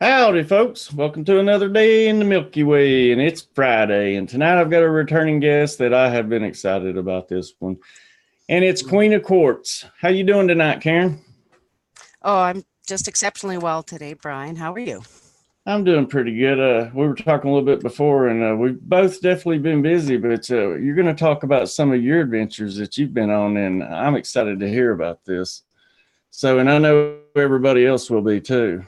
Howdy, folks. Welcome to another day in the Milky Way, and it's Friday. And tonight I've got a returning guest that I have been excited about this one, and it's Queen of Quartz. How you doing tonight, Karen? Oh, I'm just exceptionally well today, Brian. How are you? I'm doing pretty good. We were talking a little bit before, and we've both definitely been busy, but you're going to talk about some of your adventures that you've been on, and I'm excited to hear about this. So, and I know everybody else will be too.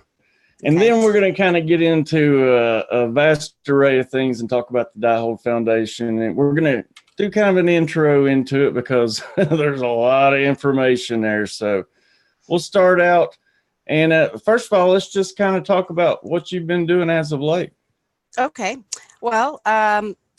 And then Okay. we're going to kind of get into a vast array of things and talk about the Die Foundation. And we're going to do kind of an intro into it because there's a lot of information there. So we'll start out. And first of all, let's just kind of talk about what you've been doing as of late. Okay. Well,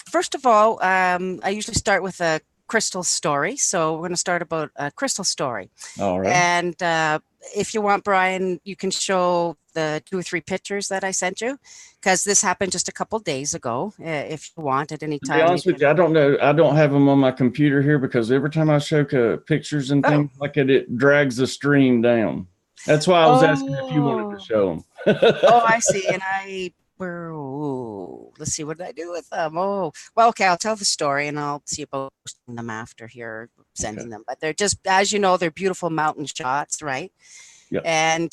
first of all, I usually start with a crystal story. So we're going to start about a crystal story. All right. And if you want, Brian, you can show the 2 or 3 pictures that I sent you, because this happened just a couple days ago. If you want at any To be time. honest with you, I don't know. I don't have them on my computer here because every time I show pictures and Oh. things like it drags the stream down. That's why I was asking if you wanted to Oh. show them. Oh, I see. And let's see, what did I do with them? Oh, well, okay, I'll tell the story and I'll see about posting them after here, sending them. But they're just, as you know, they're beautiful mountain shots, right? Yep. And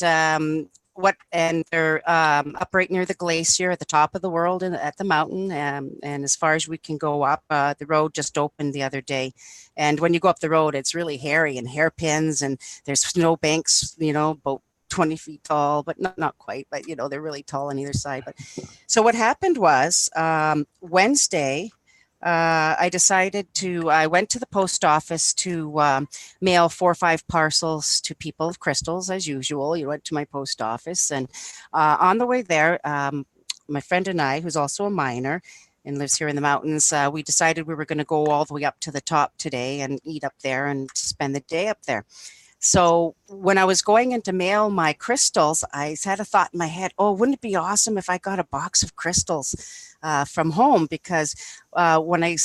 they're up right near the glacier at the top of the world and at the mountain. And as far as we can go up, the road just opened the other day. And when you go up the road, it's really hairy and hairpins, and there's snow banks, about 20 feet tall, but not quite, but they're really tall on either side. But so what happened was Wednesday, I went to the post office to mail 4 or 5 parcels to people of crystals, as usual. You went to my post office, and on the way there, my friend and I, who's also a miner and lives here in the mountains, we decided we were going to go all the way up to the top today and eat up there and spend the day up there. So when I was going in to mail my crystals, I had a thought in my head, oh, wouldn't it be awesome if I got a box of crystals from home? Because when I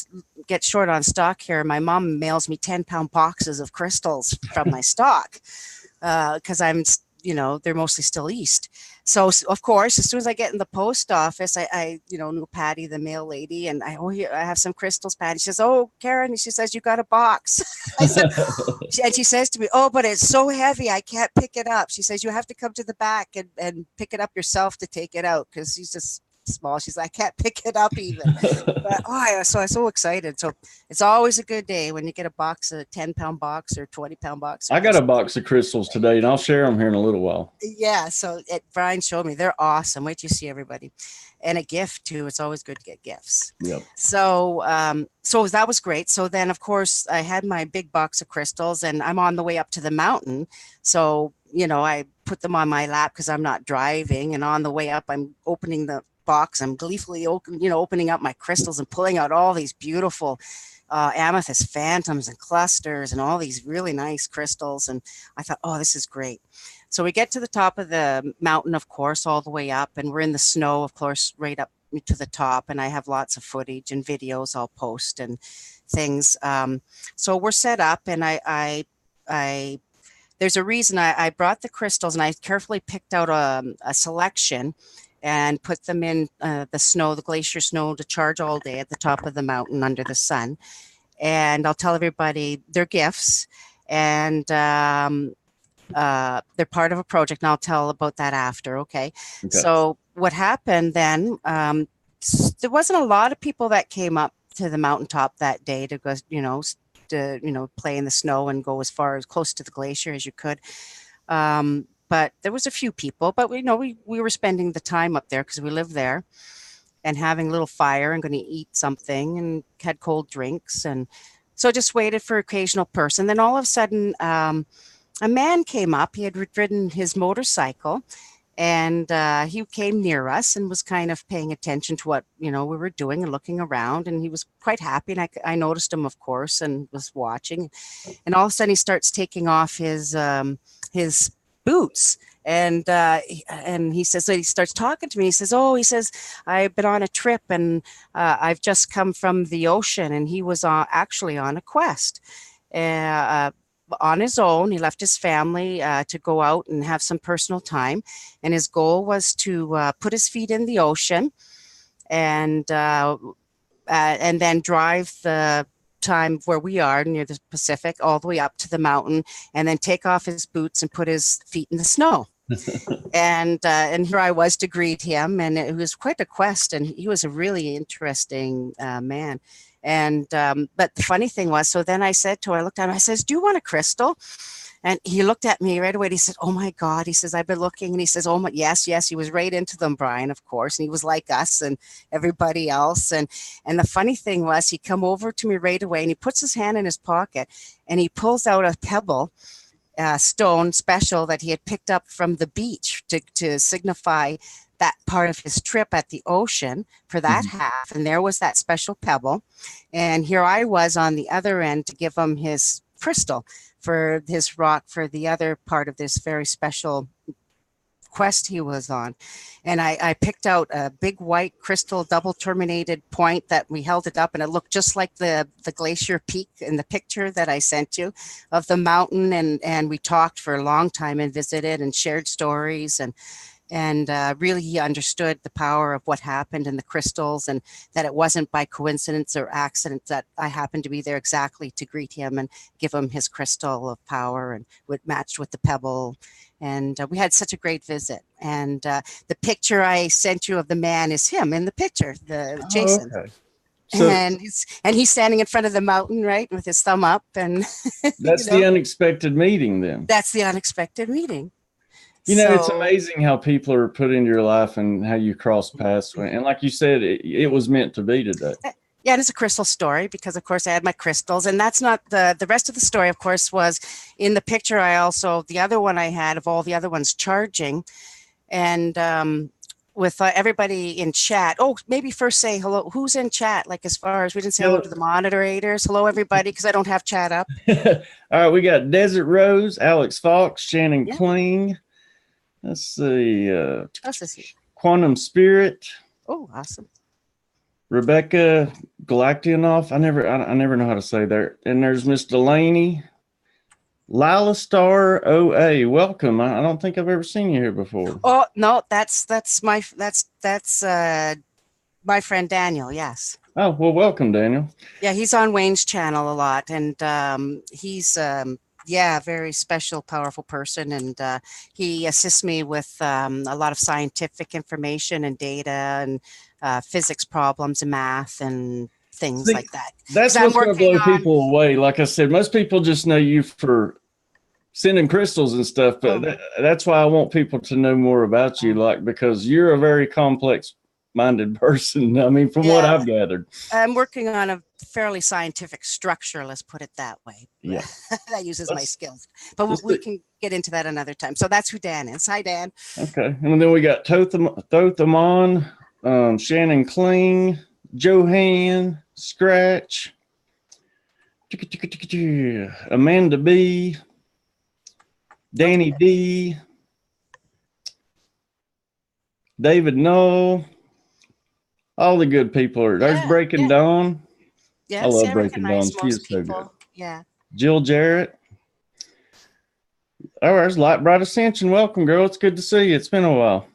get short on stock here, my mom mails me 10-pound boxes of crystals from my stock because they're mostly still east. So of course, as soon as I get in the post office, I knew Patty, the mail lady, and here, I have some crystals, Patty. She says, oh, Karen, she says, you got a box. I said, and she says to me, oh, but it's so heavy, I can't pick it up. She says, you have to come to the back and pick it up yourself to take it out, because she's just small. She's like, I can't pick it up even. But I'm so excited. So it's always a good day when you get a 10-pound box or 20-pound box. I got a box of crystals today, and I'll share them here in a little while. Yeah, so Brian showed me. They're awesome. Wait till you see everybody. And a gift too. It's always good to get gifts. Yep. So that was great. So then, of course, I had my big box of crystals, and I'm on the way up to the mountain. So I put them on my lap because I'm not driving, and on the way up, I'm opening the box. I'm gleefully opening up my crystals and pulling out all these beautiful amethyst phantoms and clusters and all these really nice crystals. And I thought, oh, this is great. So we get to the top of the mountain, of course, all the way up, and we're in the snow, of course, right up to the top. And I have lots of footage and videos I'll post and things. So we're set up, and I there's a reason I brought the crystals, and I carefully picked out a selection and put them in the glacier snow, to charge all day at the top of the mountain under the sun. And I'll tell everybody they're gifts, and they're part of a project, and I'll tell about that after. Okay. So what happened then, there wasn't a lot of people that came up to the mountaintop that day to go, play in the snow and go as close to the glacier as you could. But there was a few people, but we were spending the time up there because we live there, and having a little fire and going to eat something, and had cold drinks. And so just waited for occasional person. Then all of a sudden, a man came up. He had ridden his motorcycle, and he came near us and was kind of paying attention to what, we were doing and looking around. And he was quite happy. And I noticed him, of course, and was watching. And all of a sudden he starts taking off his boots, and he says, so he starts talking to me. He says, I've been on a trip, and I've just come from the ocean. And he was actually on a quest, on his own. He left his family to go out and have some personal time. And his goal was to put his feet in the ocean and then drive the time where we are near the Pacific all the way up to the mountain, and then take off his boots and put his feet in the snow. And here I was to greet him, and it was quite a quest, and he was a really interesting man. And but the funny thing was, so then I said to him, I looked at him, I says, "Do you want a crystal?" And he looked at me right away. And he said, "Oh my God." He says, "I've been looking." And he says, "Oh my, yes, yes." He was right into them, Brian, of course. And he was like us and everybody else. And the funny thing was, he come over to me right away, and he puts his hand in his pocket, and he pulls out a pebble, stone special that he had picked up from the beach to signify that part of his trip at the ocean for that half. And there was that special pebble. And here I was on the other end to give him his crystal for his rock for the other part of this very special quest he was on. And I picked out a big white crystal double terminated point that we held it up, and it looked just like the glacier peak in the picture that I sent you of the mountain. And we talked for a long time and visited and shared stories, and really he understood the power of what happened in the crystals, and that it wasn't by coincidence or accident that I happened to be there exactly to greet him and give him his crystal of power, and it matched with the pebble. And we had such a great visit. And the picture I sent you of the man is him in the picture, the Jason. Okay. So, and he's standing in front of the mountain, right, with his thumb up. And that's the unexpected meeting then. That's the unexpected meeting. It's amazing how people are put into your life and how you cross paths. And like you said, it was meant to be today. Yeah, and it's a crystal story because, of course, I had my crystals. And that's not the rest of the story, of course, was in the picture. I also, the other one I had of all the other ones charging. And with everybody in chat. Oh, maybe first say hello. Who's in chat? Like, as far as we didn't say hello to the moderators. Hello, everybody, because I don't have chat up. All right, we got Desert Rose, Alex Fox, Shannon Kling. Let's see. Quantum Spirit. Oh, awesome. Rebecca Galactionoff. I never know how to say that. And there's Miss Delaney. Lila Star OA. Welcome. I don't think I've ever seen you here before. Oh no, that's my friend Daniel. Yes. Oh well, welcome, Daniel. Yeah, he's on Wayne's channel a lot, and he's very special, powerful person, and he assists me with a lot of scientific information and data and physics problems and math and things like that. That's what's going to blow people away. Like I said, most people just know you for sending crystals and stuff, but that's why I want people to know more about you, because you're a very complex minded person. I mean, from what I've gathered. I'm working on a fairly scientific structure, let's put it that way. Yeah. That uses my skills. But we can get into that another time. So that's who Dan is. Hi, Dan. Okay. And then we got Thothamon, Shannon Kling, Johan, Scratch, Amanda B, Danny D, David Knoll. All the good people are. There's Breaking Dawn. Yeah, I love Breaking Dawn. She's so good. Yeah. Jill Jarrett. Oh, there's Light Bright Ascension. Welcome, girl. It's good to see you. It's been a while.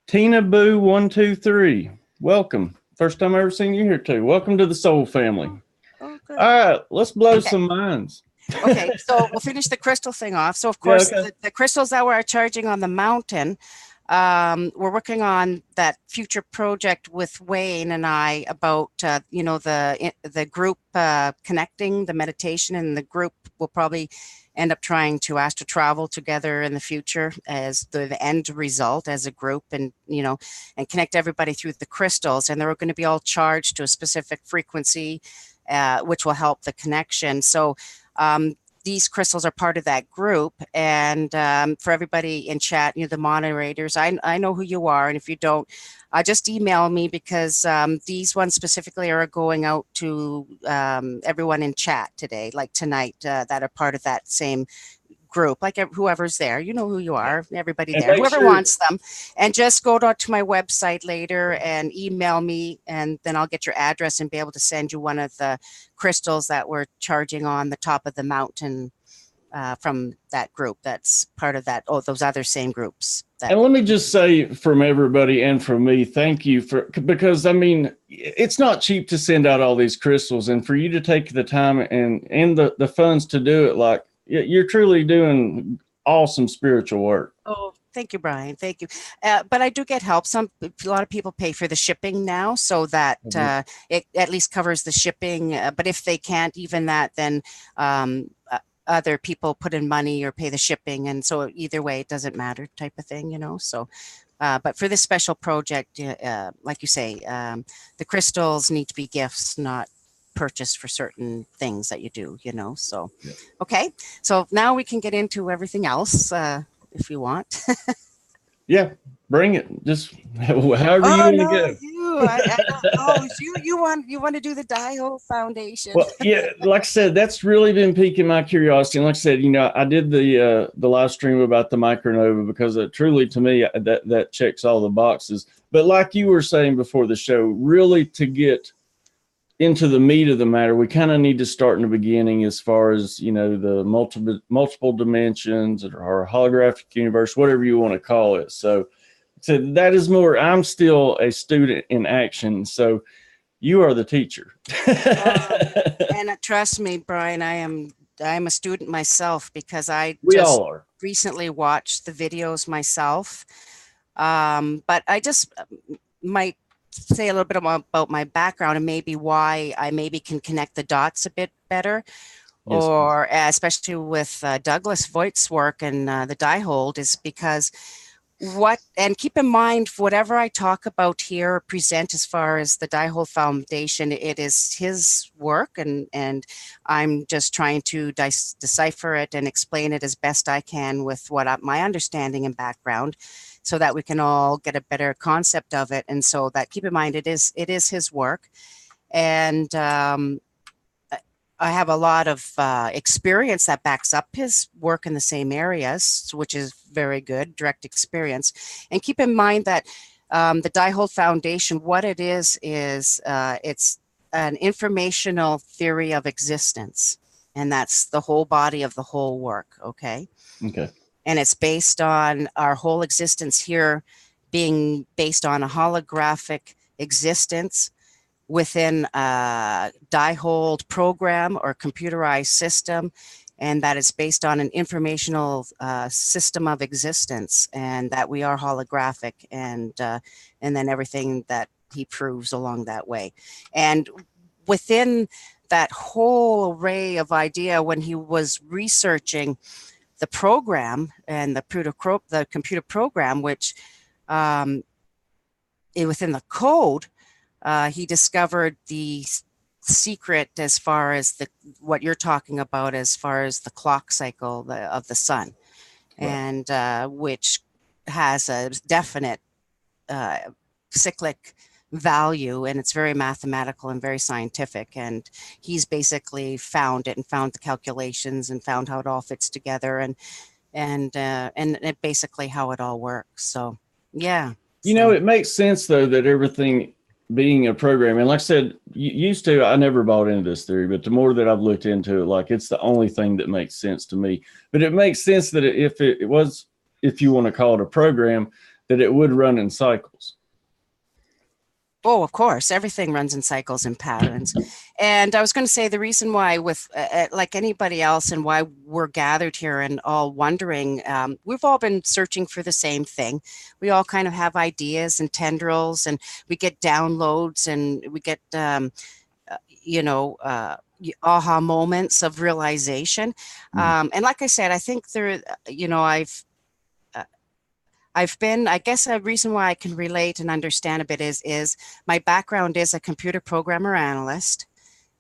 Tina Boo 123. Welcome. First time I've ever seen you here too. Welcome to the Soul family. Oh, good. All right, let's blow some minds. Okay, so we'll finish the crystal thing off. So of course, the crystals that we're charging on the mountain, we're working on that future project with Wayne and I about the group connecting, the meditation, and the group will probably end up trying to astral travel together in the future as the end result as a group, and and connect everybody through the crystals, and they're going to be all charged to a specific frequency, which will help the connection. So these crystals are part of that group. And for everybody in chat, the moderators, I know who you are. And if you don't, just email me, because these ones specifically are going out to everyone in chat today, like tonight, that are part of that same group, like whoever's there, you know who you are, everybody there, whoever wants them. And just go to my website later and email me, and then I'll get your address and be able to send you one of the crystals that we're charging on the top of the mountain from that group. That's part of that. Oh, those other same groups. And let me just say from everybody and from me, thank you because I mean, it's not cheap to send out all these crystals, and for you to take the time and the funds to do it, like you're truly doing awesome spiritual work. Oh, thank you, Brian. Thank you. But I do get help. A lot of people pay for the shipping now, so that it at least covers the shipping. But if they can't even that, then other people put in money or pay the shipping, and so either way, it doesn't matter, type of thing, So, but for this special project, like you say, the crystals need to be gifts, not purchased for certain things that you do, So, okay, so now we can get into everything else if you want. Yeah, bring it. Just however you want to go. You want to do the Daiho Foundation? Well, yeah, like I said, that's really been piquing my curiosity. And like I said, I did the live stream about the micronova because truly, to me, that checks all the boxes. But like you were saying before the show, really to get into the meat of the matter, we kind of need to start in the beginning as far as, the multiple dimensions or holographic universe, whatever you want to call it. So that is more, I'm still a student in action. So you are the teacher. And trust me, Brian, I'm a student myself because we all are. Recently watched the videos myself. But I just might say a little bit about my background and maybe why I maybe can connect the dots a bit better. Yes, or especially with Douglas Voigt's work and the Diehold, is because and keep in mind, whatever I talk about here or present as far as the Diehold Foundation, it is his work, and I'm just trying to decipher it and explain it as best I can with my understanding and background, so that we can all get a better concept of it. And so that, keep in mind, it is his work. And I have a lot of experience that backs up his work in the same areas, which is very good, direct experience. And keep in mind that the Diehold Foundation, what it is it's an informational theory of existence. And that's the whole body of the whole work, okay? Okay. And it's based on our whole existence here being based on a holographic existence within a Diehold program or computerized system, and that is based on an informational system of existence, and that we are holographic, and then everything that he proves along that way. And within that whole array of idea, when he was researching the program and the computer program, which within the code, he discovered the secret as far as what you're talking about, as far as the clock cycle of the sun, right. And which has a definite cyclic value, and it's very mathematical and very scientific, and he's basically found it and found the calculations and found how it all fits together, and basically how it all works. So yeah, it makes sense though that everything being a program, and like I said, used to, I never bought into this theory, but the more that I've looked into it, like, it's the only thing that makes sense to me. But it makes sense that if you want to call it a program, that it would run in cycles. Oh, of course, everything runs in cycles and patterns. And I was going to say, the reason why, with like anybody else, and why we're gathered here and all wondering, we've all been searching for the same thing. We all kind of have ideas and tendrils, and we get downloads, and we get, aha moments of realization. And like I said, I think I guess a reason why I can relate and understand a bit is my background is a computer programmer analyst,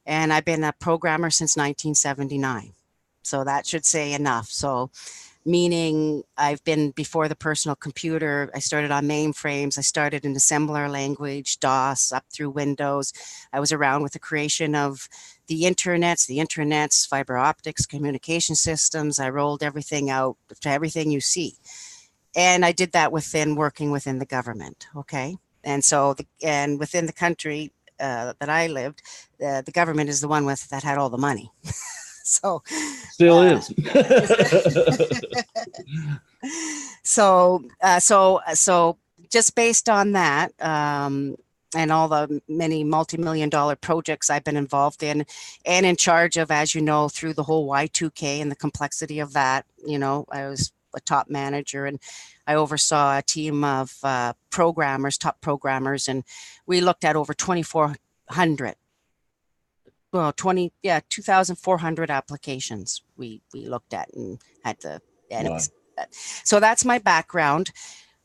and I've been a programmer since 1979. So that should say enough. So meaning I've been before the personal computer. I started on mainframes. I started in assembler language, DOS, up through Windows. I was around with the creation of the internets, fiber optics, communication systems. I rolled everything out to everything you see. And I did that working within the government, okay? And so, and within the country that I lived, the government is the one that had all the money. So Still is. So just based on that, and all the many multi-million-dollar projects I've been involved in and in charge of, as you know, through the whole Y2K and the complexity of that, I was a top manager, and I oversaw a team of programmers, top programmers, and we looked at over 2,400, well, 2,400 applications we looked at and had to, Wow. anyways. So that's my background,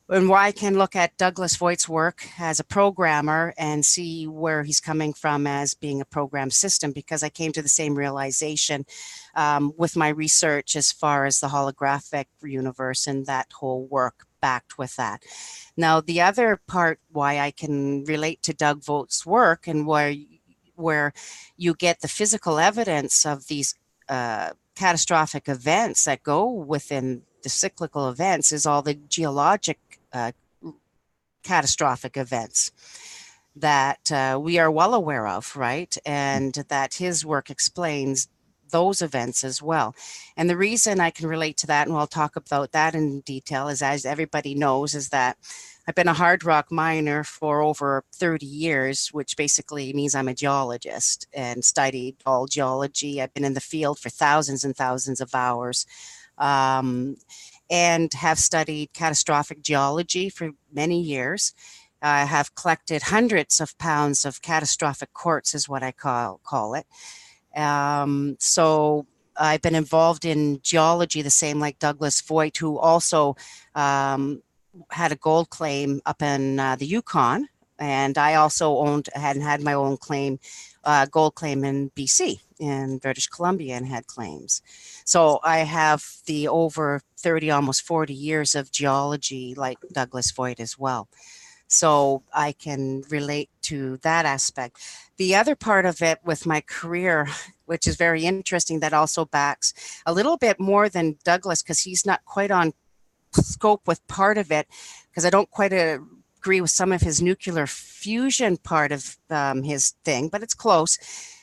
and why I can look at Douglas Voigt's work as a programmer and see where he's coming from as being a program system, because I came to the same realization with my research as far as the holographic universe and that whole work backed with that. Now, the other part why I can relate to Doug Voigt's work and where you get the physical evidence of these catastrophic events that go within the cyclical events is all the geologic catastrophic events that we are well aware of, right? And that his work explains those events as well. And the reason I can relate to that, and we'll talk about that in detail, is, as everybody knows, is that I've been a hard rock miner for over 30 years, which basically means I'm a geologist and studied all geology. I've been in the field for thousands and thousands of hours. And have studied catastrophic geology for many years. I have collected hundreds of pounds of catastrophic quartz, is what I call it. So I've been involved in geology, the same like Douglas Voigt, who also had a gold claim up in the Yukon. And I also had my own gold claim in BC, in British Columbia, and had claims. So I have the over 30, almost 40 years of geology like Douglas Voigt as well. So I can relate to that aspect. The other part of it with my career, which is very interesting, that also backs a little bit more than Douglas, because he's not quite on scope with part of it, because I don't quite agree with some of his nuclear fusion part of his thing, but it's close,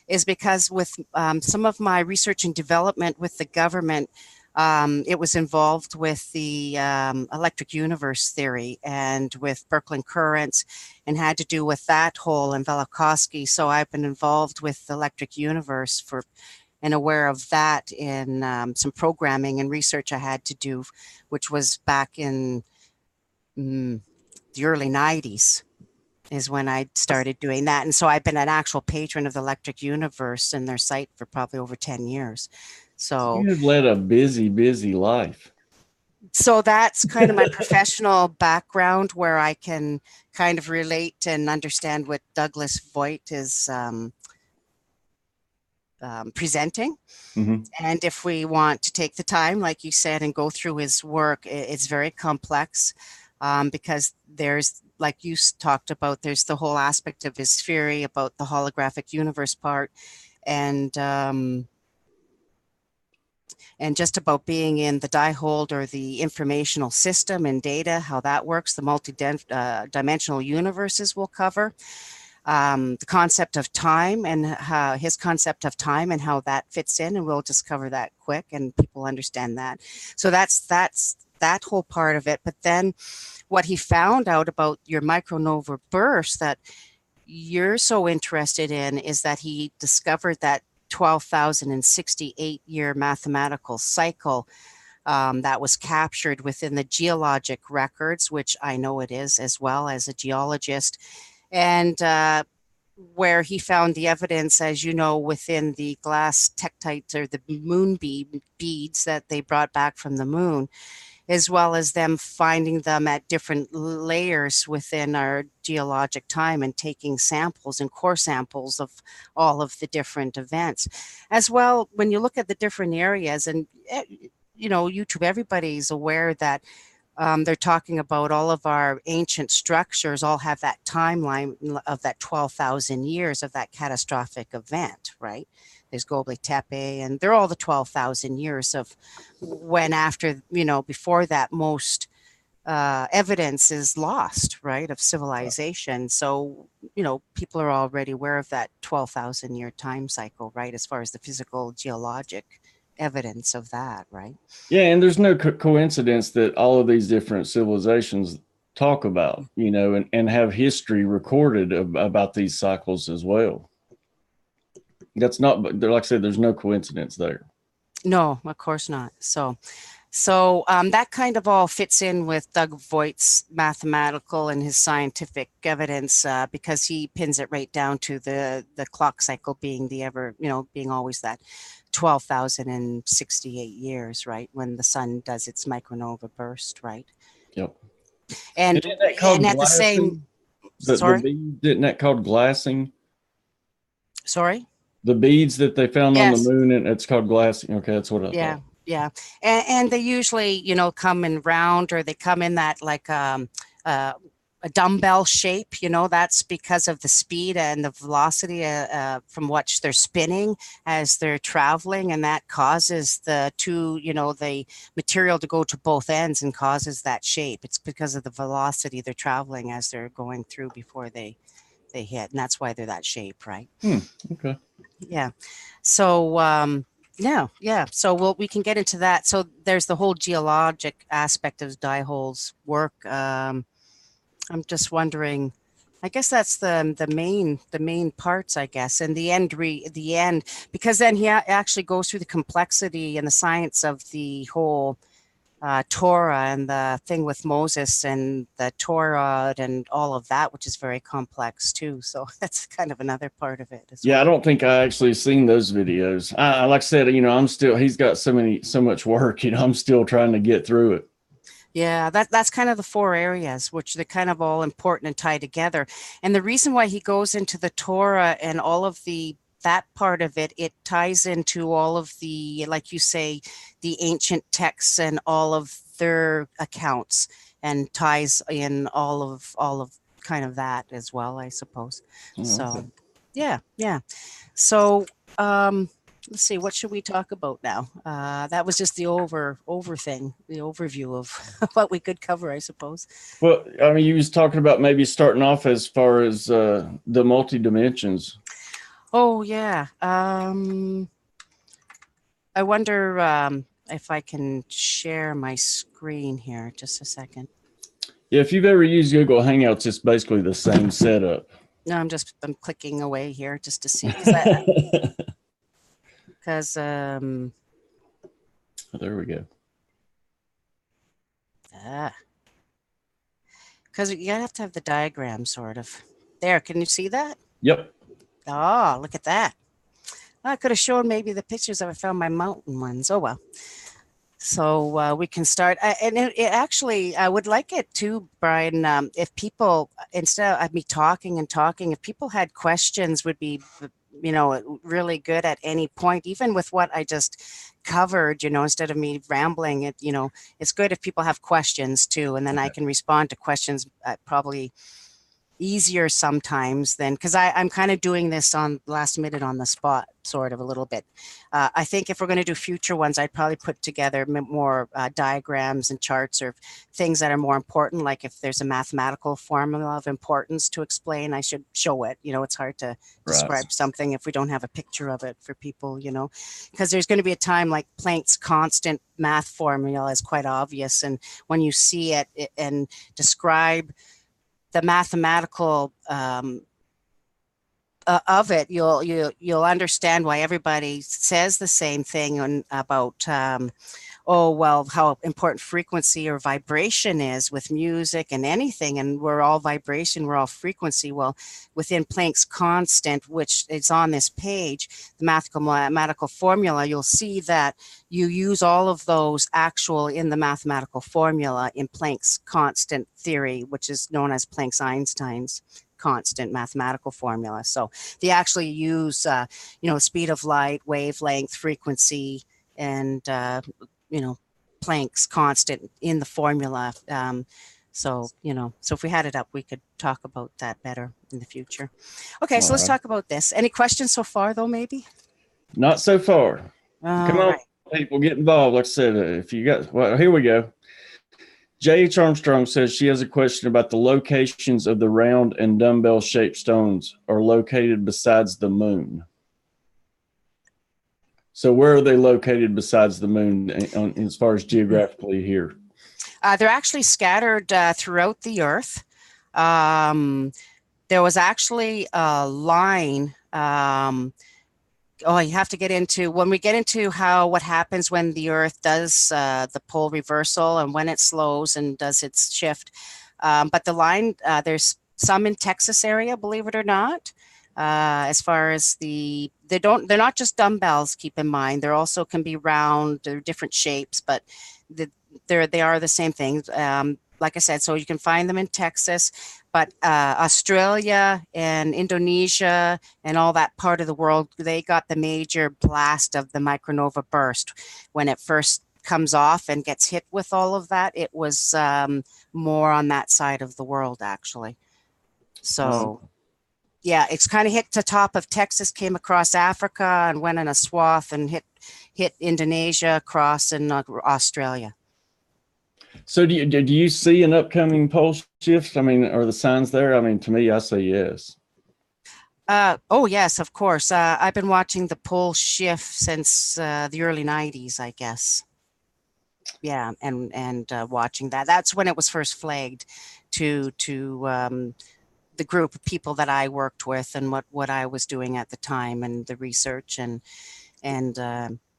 is because with some of my research and development with the government, it was involved with the electric universe theory and with Birkeland currents, and had to do with that whole and Velikovsky. So I've been involved with the electric universe and aware of that in some programming and research I had to do, which was back in the early 90s is when I started doing that. And so I've been an actual patron of the electric universe and their site for probably over 10 years. So you've led a busy, busy life. So that's kind of my professional background, where I can kind of relate and understand what Douglas Voigt is presenting. Mm-hmm. And if we want to take the time, like you said, and go through his work, it's very complex because there's, like you talked about, there's the whole aspect of his theory about the holographic universe part, and just about being in the Diehold or the informational system and data, how that works, the multi-dimensional universes we'll cover. The concept of time and how his concept of time and how that fits in, and we'll just cover that quick and people understand that. So that's that whole part of it. But then what he found out about your micronova burst that you're so interested in is that he discovered that 12,068 year mathematical cycle that was captured within the geologic records, which I know it is as well as a geologist. And where he found the evidence, as you know, within the glass tektites or the moon beads that they brought back from the moon, as well as them finding them at different layers within our geologic time and taking samples and core samples of all of the different events. As well, when you look at the different areas, and YouTube, everybody's aware that they're talking about all of our ancient structures all have that timeline of that 12,000 years of that catastrophic event, right? There's Göbekli Tepe, and they're all the 12,000 years of when after, before that most evidence is lost, right, of civilization. So, people are already aware of that 12,000 year time cycle, right, as far as the physical geologic evidence of that, right? Yeah, and there's no coincidence that all of these different civilizations talk about, you know, and have history recorded about these cycles as well. That's not, like I said, there's no coincidence there. No, of course not. So that kind of all fits in with Doug Voigt's mathematical and his scientific evidence, because he pins it right down to the clock cycle being the ever, being always that 12,068 years, right, when the sun does its micronova burst, right? Yep. And Isn't that called at the same, the sorry, beads, isn't that called glassing? sorry. The beads that they found on the Yes. moon, and it's called glassing. Okay, that's what I Yeah. thought. Yeah. And they usually, come in round, or they come in that like a dumbbell shape, that's because of the speed and the velocity from which they're spinning as they're traveling. And that causes the material to go to both ends and causes that shape. It's because of the velocity they're traveling as they're going through before they hit. And that's why they're that shape, right? Okay. Yeah. So, yeah. So we can get into that. So there's the whole geologic aspect of Diehole's work. I'm just wondering, I guess that's the main parts, I guess, and the end, because then he actually goes through the complexity and the science of the whole Torah and the thing with Moses and the Torah and all of that, which is very complex too. So that's kind of another part of it as well. Yeah, I don't think I actually seen those videos. Like I said, he's got so much work, I'm still trying to get through it. Yeah, that's kind of the four areas, which they're kind of all important and tied together. And the reason why he goes into the Torah and all of that part of it, it ties into all of the, like you say, the ancient texts and all of their accounts, and ties in all of kind of that as well, I suppose. Oh, So, okay. yeah. So, let's see, what should we talk about now? That was just the over thing, the overview of what we could cover, I suppose. Well, I mean, you was talking about maybe starting off as far as the multi-dimensions. Oh, yeah. I wonder if I can share my screen here. Just a second. Yeah, if you've ever used Google Hangouts, it's basically the same setup. No, I'm clicking away here just to see, because there we go. Because you have to have the diagram sort of. There, can you see that? Yep. Oh, look at that. I could have shown maybe the pictures if I found my mountain ones. Oh, well. So we can start. And it actually, I would like it too, Brian, if people, instead of me talking, if people had questions, would be, really good at any point, even with what I just covered, instead of me rambling it, it's good if people have questions too. And then I can respond to questions probably easier sometimes than, because I'm kind of doing this on last minute on the spot, sort of a little bit. I think if we're going to do future ones, I'd probably put together more diagrams and charts or things that are more important. Like if there's a mathematical formula of importance to explain, I should show it. It's hard to describe something if we don't have a picture of it for people, because there's going to be a time like Planck's constant math formula is quite obvious. And when you see it and describe the mathematical of it, you'll understand why everybody says the same thing about how important frequency or vibration is with music and anything, and we're all vibration, we're all frequency. Well, within Planck's constant, which is on this page, the mathematical formula, you'll see that you use all of those actual in the mathematical formula in Planck's constant theory, which is known as Planck-Einstein's constant mathematical formula. So they actually use, speed of light, wavelength, frequency, and, Planck's constant in the formula. So if we had it up, we could talk about that better in the future. Okay, so let's talk about this. Any questions so far, though, maybe? Not so far. Come on, people, get involved. Like I said, if you got, well, here we go. J.H. Armstrong says she has a question about the locations of the round and dumbbell-shaped stones are located besides the moon. So where are they located besides the moon as far as geographically here? They're actually scattered throughout the Earth. Um, there was actually a line. You have to get into when we get into what happens when the Earth does the pole reversal and when it slows and does its shift. But the line, there's some in Texas area, believe it or not. As far as they're not just dumbbells. Keep in mind, they're also can be round. They're different shapes, but they are the same thing. Like I said, so you can find them in Texas, but Australia and Indonesia and all that part of the world, they got the major blast of the micronova burst. When it first comes off and gets hit with all of that, it was more on that side of the world, actually. So, yeah, it's kind of hit the top of Texas, came across Africa and went in a swath and hit Indonesia, across in Australia. So do you see an upcoming pole shift? I mean, are the signs there? I mean, to me, I say yes. Oh, yes, of course. I've been watching the pole shift since the early 90s, I guess. Yeah, and watching that. That's when it was first flagged to the group of people that I worked with and what I was doing at the time and the research and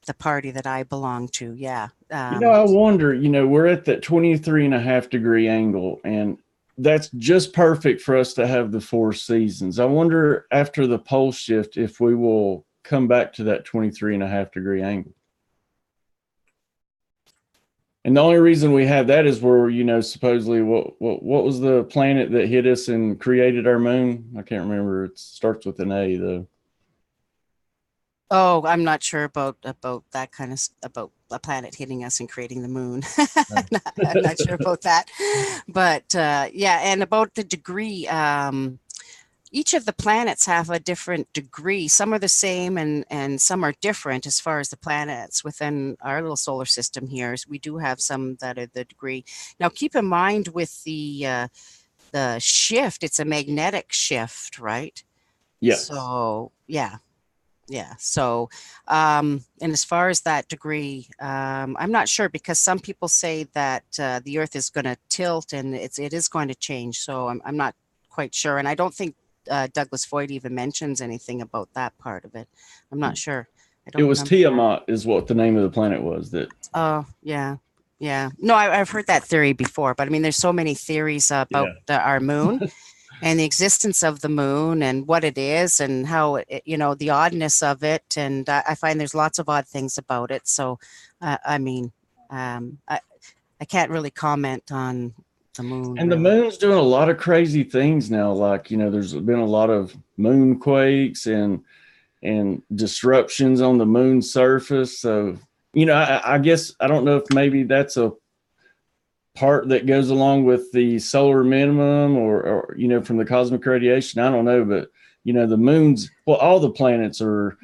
the party that I belonged to. Yeah. I wonder, we're at that 23.5-degree angle, and that's just perfect for us to have the 4 seasons. I wonder after the pole shift if we will come back to that 23.5-degree angle. And the only reason we have that is where, supposedly what was the planet that hit us and created our moon? I can't remember. It starts with an A, though. Oh, I'm not sure about that kind of about a planet hitting us and creating the moon. I'm not sure about that, but yeah, and about the degree. Each of the planets have a different degree. Some are the same, and some are different as far as the planets within our little solar system here. We do have some that are the degree. Now, keep in mind with the shift, it's a magnetic shift, right? Yes. So yeah. Yeah. So, and as far as that degree, I'm not sure because some people say that the Earth is going to tilt and it is going to change. So I'm not quite sure, and I don't think Douglas Voigt even mentions anything about that part of it. I'm not sure. I don't It was remember. Tiamat is what the name of the planet was. That. Oh, yeah. Yeah. No, I've heard that theory before, but I mean, there's so many theories about our moon. And the existence of the moon and what it is and how the oddness of it, and I find there's lots of odd things about it. So I mean, I can't really comment on the moon. And the moon's doing a lot of crazy things now, like there's been a lot of moon quakes and disruptions on the moon's surface. So I guess I don't know if maybe that's a part that goes along with the solar minimum or from the cosmic radiation. I don't know, but the moon's, well, all the planets are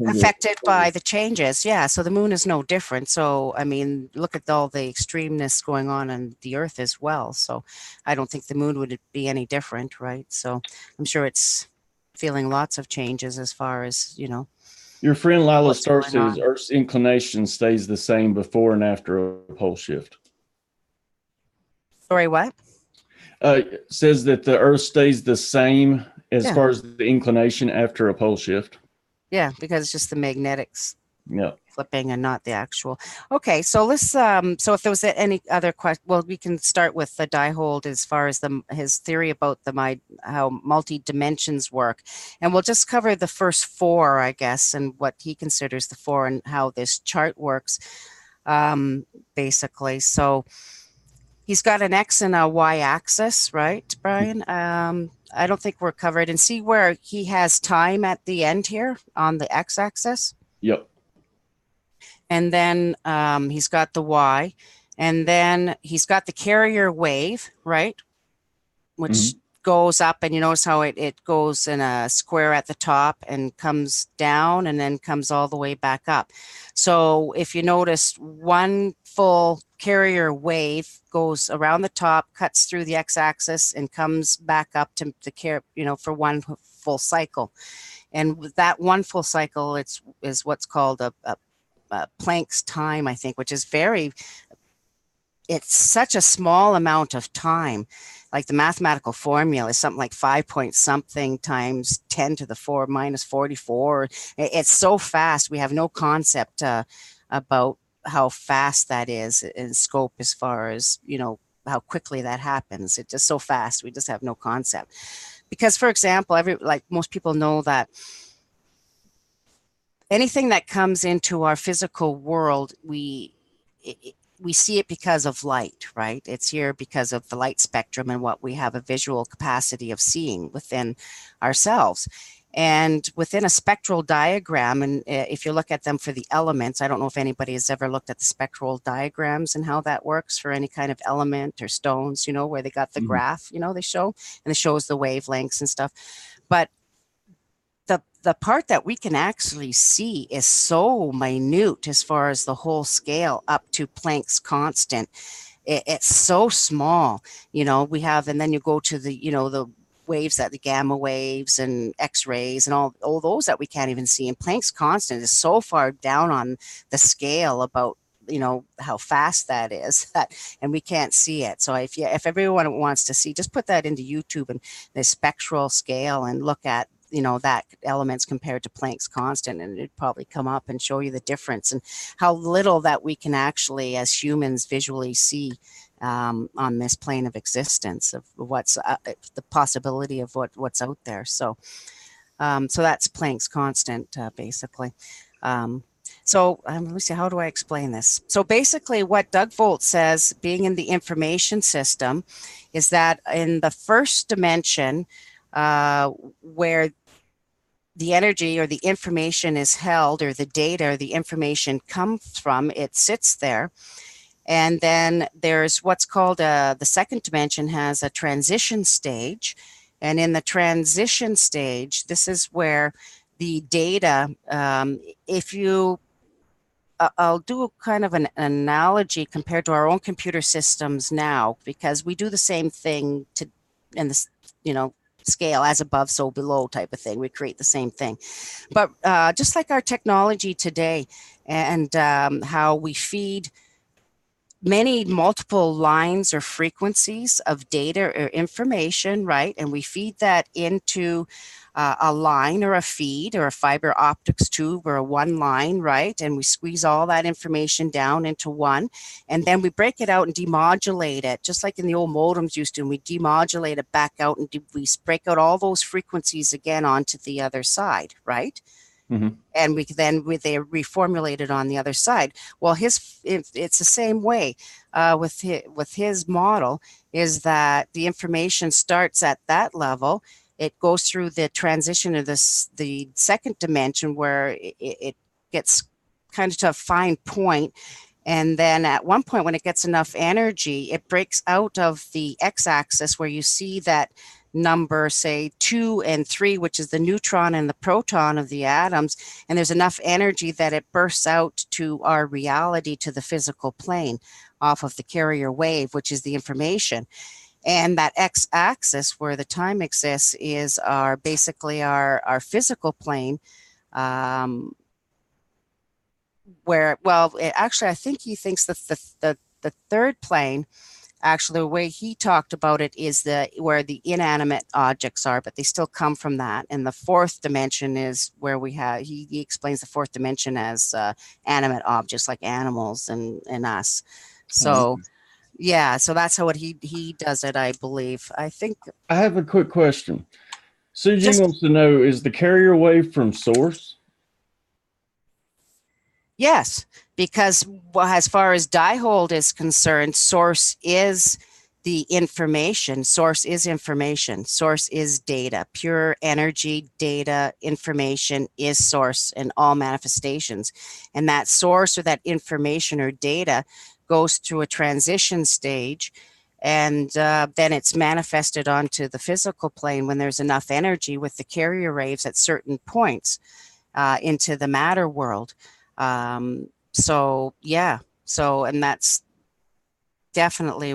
affected by the changes. Yeah, so the moon is no different. So I mean, look at all the extremeness going on the Earth as well. So I don't think the moon would be any different, right? So I'm sure it's feeling lots of changes as far as Your friend Lila Starr says Earth's inclination stays the same before and after a pole shift. Sorry, what? Says that the Earth stays the same as far as the inclination after a pole shift. Yeah, because it's just the magnetics flipping and not the actual. Okay, so let's. So if there was any other question, well, we can start with the Diehold as far as his theory about how multi dimensions work, and we'll just cover the first 4, I guess, and what he considers the 4 and how this chart works, basically. So. He's got an X and a Y axis, right, Brian? I don't think we're covered. And see where he has time at the end here on the X axis? Yep. And then he's got the Y. And then he's got the carrier wave, right? Which goes up, and you notice how it goes in a square at the top and comes down and then comes all the way back up. So if you notice, one full carrier wave goes around the top, cuts through the x-axis, and comes back up to the for one full cycle. And with that one full cycle, is what's called a Planck's time, I think, which is it's such a small amount of time. Like the mathematical formula is something like 5 point something times 10 to the 4 minus 44. It's so fast. We have no concept about how fast that is in scope, as far as, how quickly that happens. It's just so fast. We just have no concept. Because, for example, like most people know that anything that comes into our physical world, we see it because of light, right? It's here because of the light spectrum and what we have a visual capacity of seeing within ourselves. And within a spectral diagram, and if you look at them for the elements, I don't know if anybody has ever looked at the spectral diagrams and how that works for any kind of element or stones, where they got the graph, they show, and it shows the wavelengths and stuff. But the part that we can actually see is so minute as far as the whole scale up to Planck's constant. It's so small, we have, and then you go to the waves, that the gamma waves and X-rays and all those that we can't even see. And Planck's constant is so far down on the scale about how fast that is, and we can't see it. So if everyone wants to see, just put that into YouTube and the spectral scale and look at that elements compared to Planck's constant, and it'd probably come up and show you the difference and how little that we can actually, as humans, visually see on this plane of existence, of what's the possibility of what's out there. So that's Planck's constant, basically. Let me see, how do I explain this? So basically what Doug Volt says, being in the information system, is that in the first dimension, where the energy or the information is held, or the data or the information comes from, it sits there. And then there's what's called the second dimension has a transition stage. And in the transition stage, this is where the data, I'll do kind of an analogy compared to our own computer systems now, because we do the same thing in this, scale, as above, so below type of thing. We create the same thing. But just like our technology today, and how we feed multiple lines or frequencies of data or information, right? And we feed that into a line or a feed or a fiber optics tube or a one line, right? And we squeeze all that information down into one, and then we break it out and demodulate it, just like in the old modems used to, and we demodulate it back out, and we break out all those frequencies again onto the other side, right? Mm-hmm. And they reformulate it on the other side. Well, it's the same way with his model, is that the information starts at that level. It goes through the transition of the second dimension, where it gets kind of to a fine point. And then at one point, when it gets enough energy, it breaks out of the x-axis, where you see that number, say 2 and 3, which is the neutron and the proton of the atoms. And there's enough energy that it bursts out to our reality, to the physical plane, off of the carrier wave, which is the information. And that x-axis, where the time exists, is basically our physical plane, where, actually, I think he thinks that the third plane, actually, the way he talked about it, is where the inanimate objects are, but they still come from that. And the fourth dimension is where he explains the fourth dimension as animate objects, like animals and us. So, yeah, so that's how he does it, I believe. I think. I have a quick question. Suji wants to know, is the carrier wave from source? Yes, because as far as Diehold is concerned, source is the information. Source is information. Source is data. Pure energy, data, information is source in all manifestations. And that source, or that information or data, goes through a transition stage, and then it's manifested onto the physical plane when there's enough energy with the carrier waves at certain points into the matter world. And that's definitely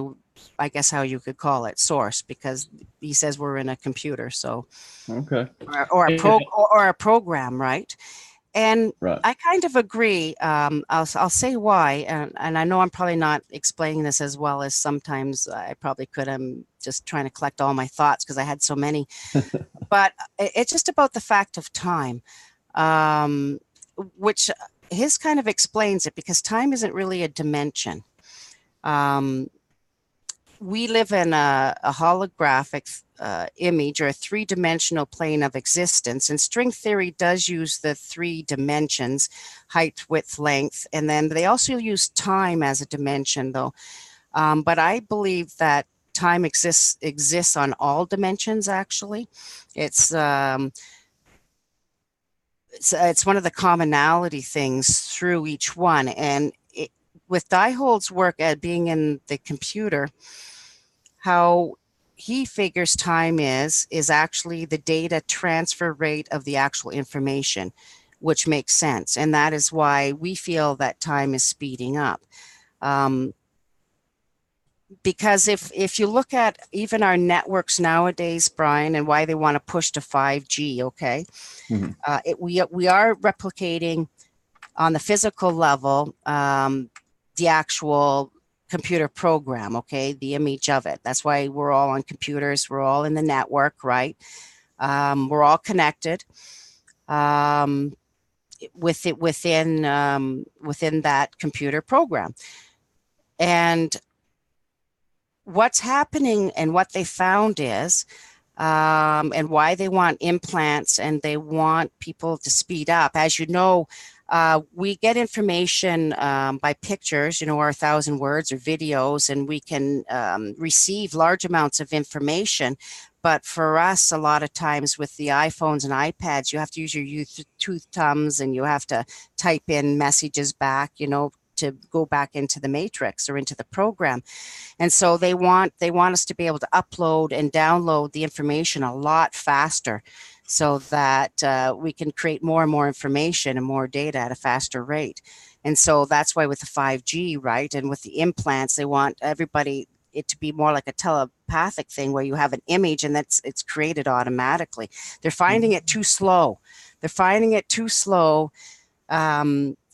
I guess how you could call it, source, because he says we're in a computer, so Okay. or a And, or a program, right? And right. I kind of agree. I'll say why, and I know I'm probably not explaining this as well as sometimes I probably could. I'm just trying to collect all my thoughts because I had so many. But it's just about the fact of time, which his kind of explains it because time isn't really a dimension. Um, we live in a holographic image or a three-dimensional plane of existence, and string theory does use the three dimensions: height, width, length, and then they also use time as a dimension, though. But I believe that time exists on all dimensions. Actually, it's um, it's one of the commonality things through each one, and with Diehold's work at being in the computer, how he figures time is actually the data transfer rate of the actual information, which makes sense. And that is why we feel that time is speeding up. Um, because if you look at even our networks nowadays, Brian, and why they want to push to 5G, okay, Mhm. we are replicating on the physical level, the actual computer program, okay, the image of it. That's why we're all on computers, we're all in the network, right? We're all connected um, within that computer program. And what's happening and what they found is and why they want implants and they want people to speed up. As you know, we get information by pictures, or 1,000 words or videos, and we can receive large amounts of information. But for us, a lot of times with the iPhones and iPads, you have to use your tooth thumbs and you have to type in messages back, to go back into the matrix or into the program. And so they want us to be able to upload and download the information a lot faster so that we can create more and more information and more data at a faster rate. And so that's why with the 5G, right, and with the implants, they want everybody it to be more like a telepathic thing where you have an image and it's created automatically. They're finding it too slow. They're finding it too slow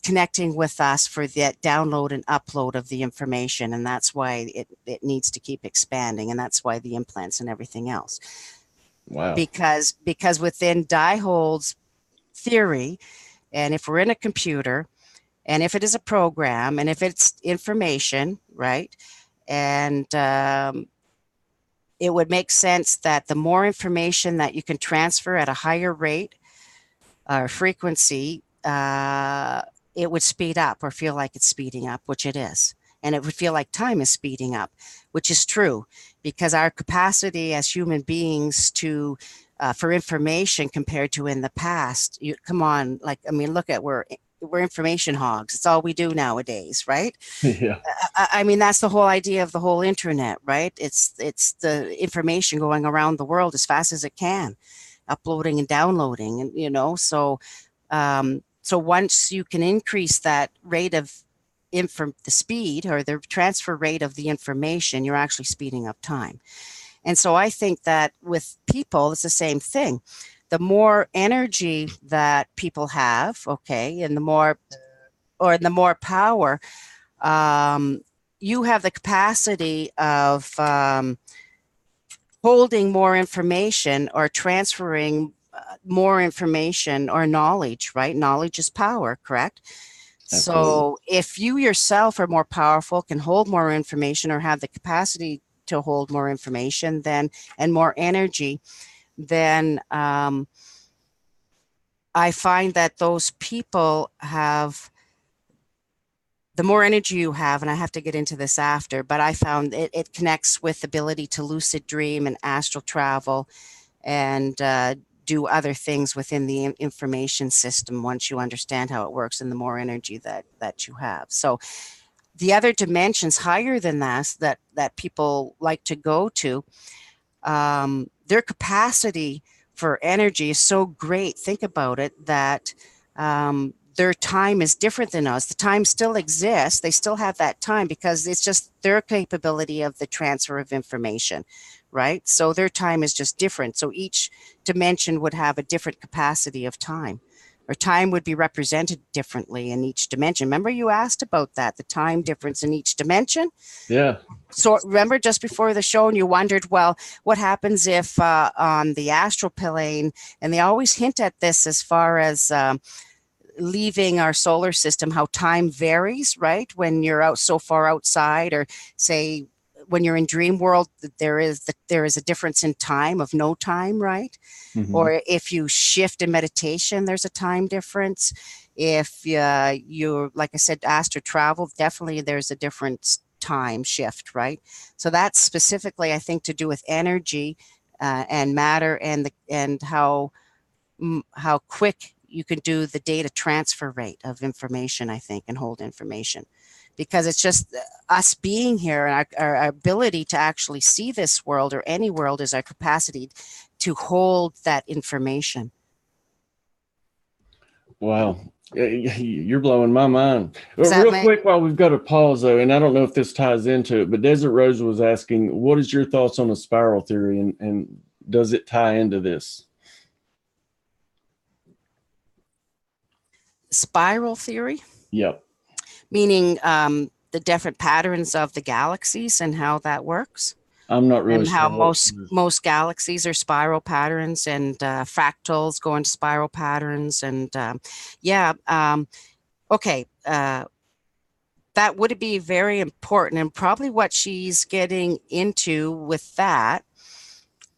connecting with us for that download and upload of the information. And that's why it needs to keep expanding. And that's why the implants and everything else. Wow. Because within Diehold's theory, and if we're in a computer, and if it is a program, and if it's information, right, and it would make sense that the more information that you can transfer at a higher rate or frequency, it would speed up or feel like it's speeding up, which it is. And it would feel like time is speeding up, which is true because our capacity as human beings to for information compared to in the past, come on, like, I mean, look at we're information hogs. It's all we do nowadays, right? Yeah. I mean, that's the whole idea of the whole internet, right? It's the information going around the world as fast as it can, uploading and downloading, and so once you can increase that rate of the speed or the transfer rate of the information, you're actually speeding up time. And so I think that with people, it's the same thing. The more energy that people have, okay, and the more power, you have the capacity of holding more information or transferring more information or knowledge, right? Knowledge is power, correct? Absolutely. So if you yourself are more powerful, can hold more information or have the capacity to hold more information then and more energy, then I find that those people have the more energy you have, and I have to get into this after, but I found it connects with ability to lucid dream and astral travel and do other things within the information system once you understand how it works and the more energy that you have. So the other dimensions higher than that people like to go to, their capacity for energy is so great. Think about it that their time is different than us. The time still exists. They still have that time because it's just their capability of the transfer of information, right? So their time is just different. So each dimension would have a different capacity of time, or time would be represented differently in each dimension. Remember you asked about that, the time difference in each dimension? Yeah. So remember just before the show, and you wondered, well, what happens if on the astral plane, and they always hint at this as far as leaving our solar system, how time varies, right? When you're out so far outside, or say when you're in dream world, there is a difference in time of no time, right? Mm-hmm. Or if you shift in meditation, there's a time difference. If you're, like I said, astral travel, definitely there's a different time shift, right? So that's specifically, I think, to do with energy and matter, and how quick you can do the data transfer rate of information, I think, and hold information. Because it's just us being here, and our ability to actually see this world or any world is our capacity to hold that information. Wow. You're blowing my mind. Well, real quick, while we've got a pause, though, and I don't know if this ties into it, but Desert Rose was asking, what is your thoughts on the spiral theory, and does it tie into this? Spiral theory? Yep. Meaning the different patterns of the galaxies and how that works? I'm not really and sure. How most galaxies are spiral patterns, and fractals go into spiral patterns, and okay. That would be very important, and probably what she's getting into with that.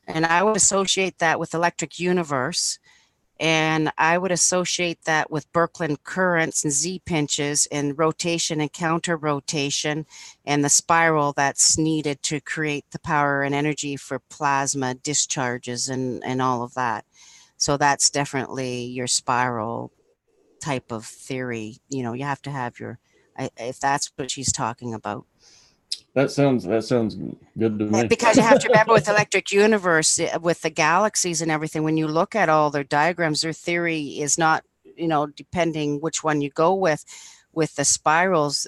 And I would associate that with electric universe. And I would associate that with Birkeland currents and Z pinches and rotation and counter rotation and the spiral that's needed to create the power and energy for plasma discharges and all of that. So that's definitely your spiral type of theory. You know, you have to have your, if that's what she's talking about. That sounds good to me. Because you have to remember with electric universe, with the galaxies and everything, when you look at all their diagrams, their theory is not, depending which one you go with the spirals,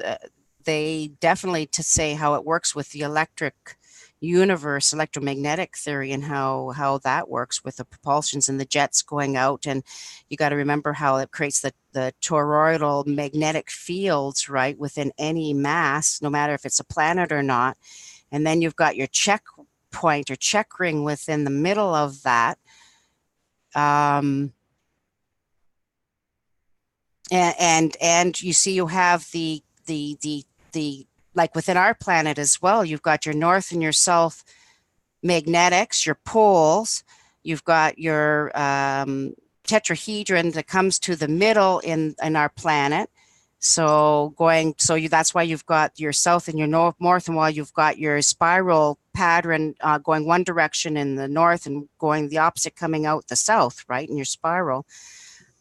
they definitely to say how it works with the electric universe, electromagnetic theory, and how that works with the propulsions and the jets going out. And you got to remember how it creates the toroidal magnetic fields, right, within any mass, no matter if it's a planet or not. And then you've got your check point or check ring within the middle of that. And you see you have the like within our planet as well, you've got your north and your south magnetics, your poles. You've got your tetrahedron that comes to the middle in our planet. So that's why you've got your south and your north, and while you've got your spiral pattern going one direction in the north and going the opposite coming out the south, right, in your spiral.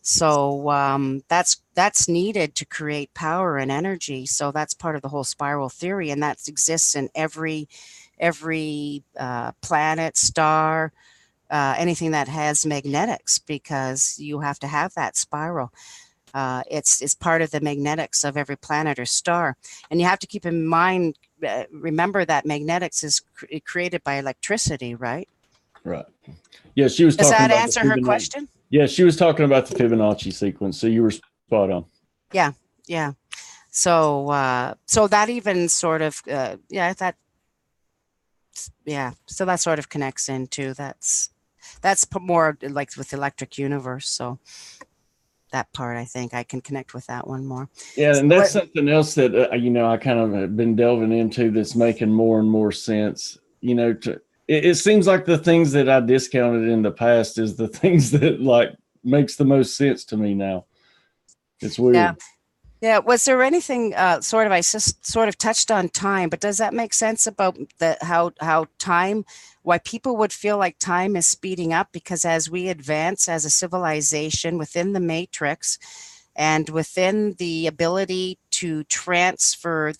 So that's needed to create power and energy. So that's part of the whole spiral theory, and that exists in every planet, star, anything that has magnetics, because you have to have that spiral. It's part of the magnetics of every planet or star. And you have to keep in mind, remember that magnetics is created by electricity, right? Right. Yeah, she was talking about. Does that about answer her question? Yeah, she was talking about the Fibonacci sequence, so you were spot on. Yeah. So that even sort of, so that sort of connects into, that's more like with the electric universe. So that part, I think I can connect with that one more. Yeah, and that's something else that I kind of have been delving into that's making more and more sense. It seems like the things that I discounted in the past is the things that like makes the most sense to me now. It's weird. Yeah. Was there anything I just sort of touched on time, but does that make sense about how time, why people would feel like time is speeding up? Because as we advance as a civilization within the matrix and within the ability to transfer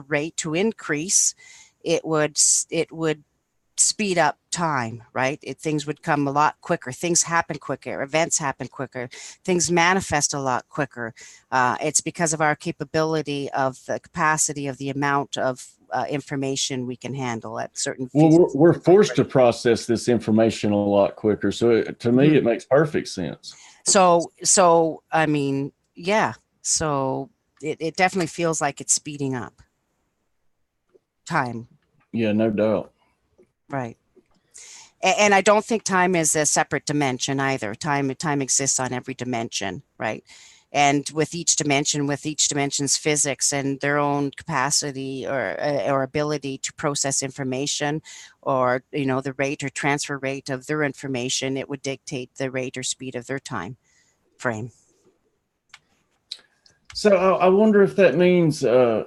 rate to increase, it would speed up time, right? Things would come a lot quicker. Things happen quicker. Events happen quicker. Things manifest a lot quicker. It's because of our capability of the capacity of the amount of information we can handle at certain Well, physics. we're forced to process this information a lot quicker. So to me, it makes perfect sense. So I mean, yeah. So it definitely feels like it's speeding up time. Yeah, no doubt. Right. And I don't think time is a separate dimension either. Time exists on every dimension, right? And with each dimension's physics and their own capacity or ability to process information, or the rate or transfer rate of their information, it would dictate the rate or speed of their time frame. So I wonder if that means, well,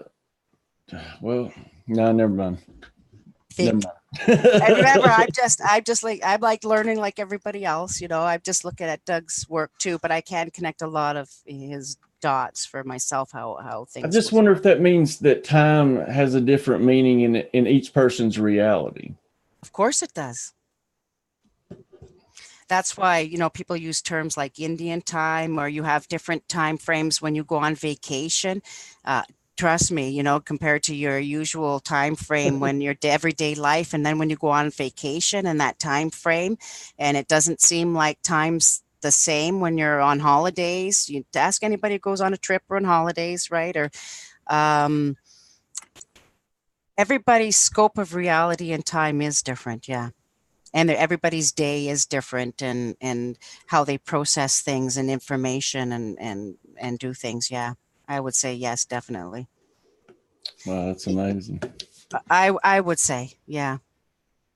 no, never mind. Never mind. And remember, I'm like learning like everybody else. I'm just looking at Doug's work too, but I can connect a lot of his dots for myself, how things. I just wonder if that means that time has a different meaning in each person's reality. Of course it does. That's why, people use terms like Indian time, or you have different time frames when you go on vacation. Trust me, compared to your usual time frame when your everyday life, and then when you go on vacation and that time frame, and it doesn't seem like time's the same when you're on holidays. You ask anybody who goes on a trip or on holidays, right? Or everybody's scope of reality and time is different, yeah. And everybody's day is different, and how they process things and information and do things, yeah. I would say yes, definitely. Wow, that's amazing. I would say, yeah.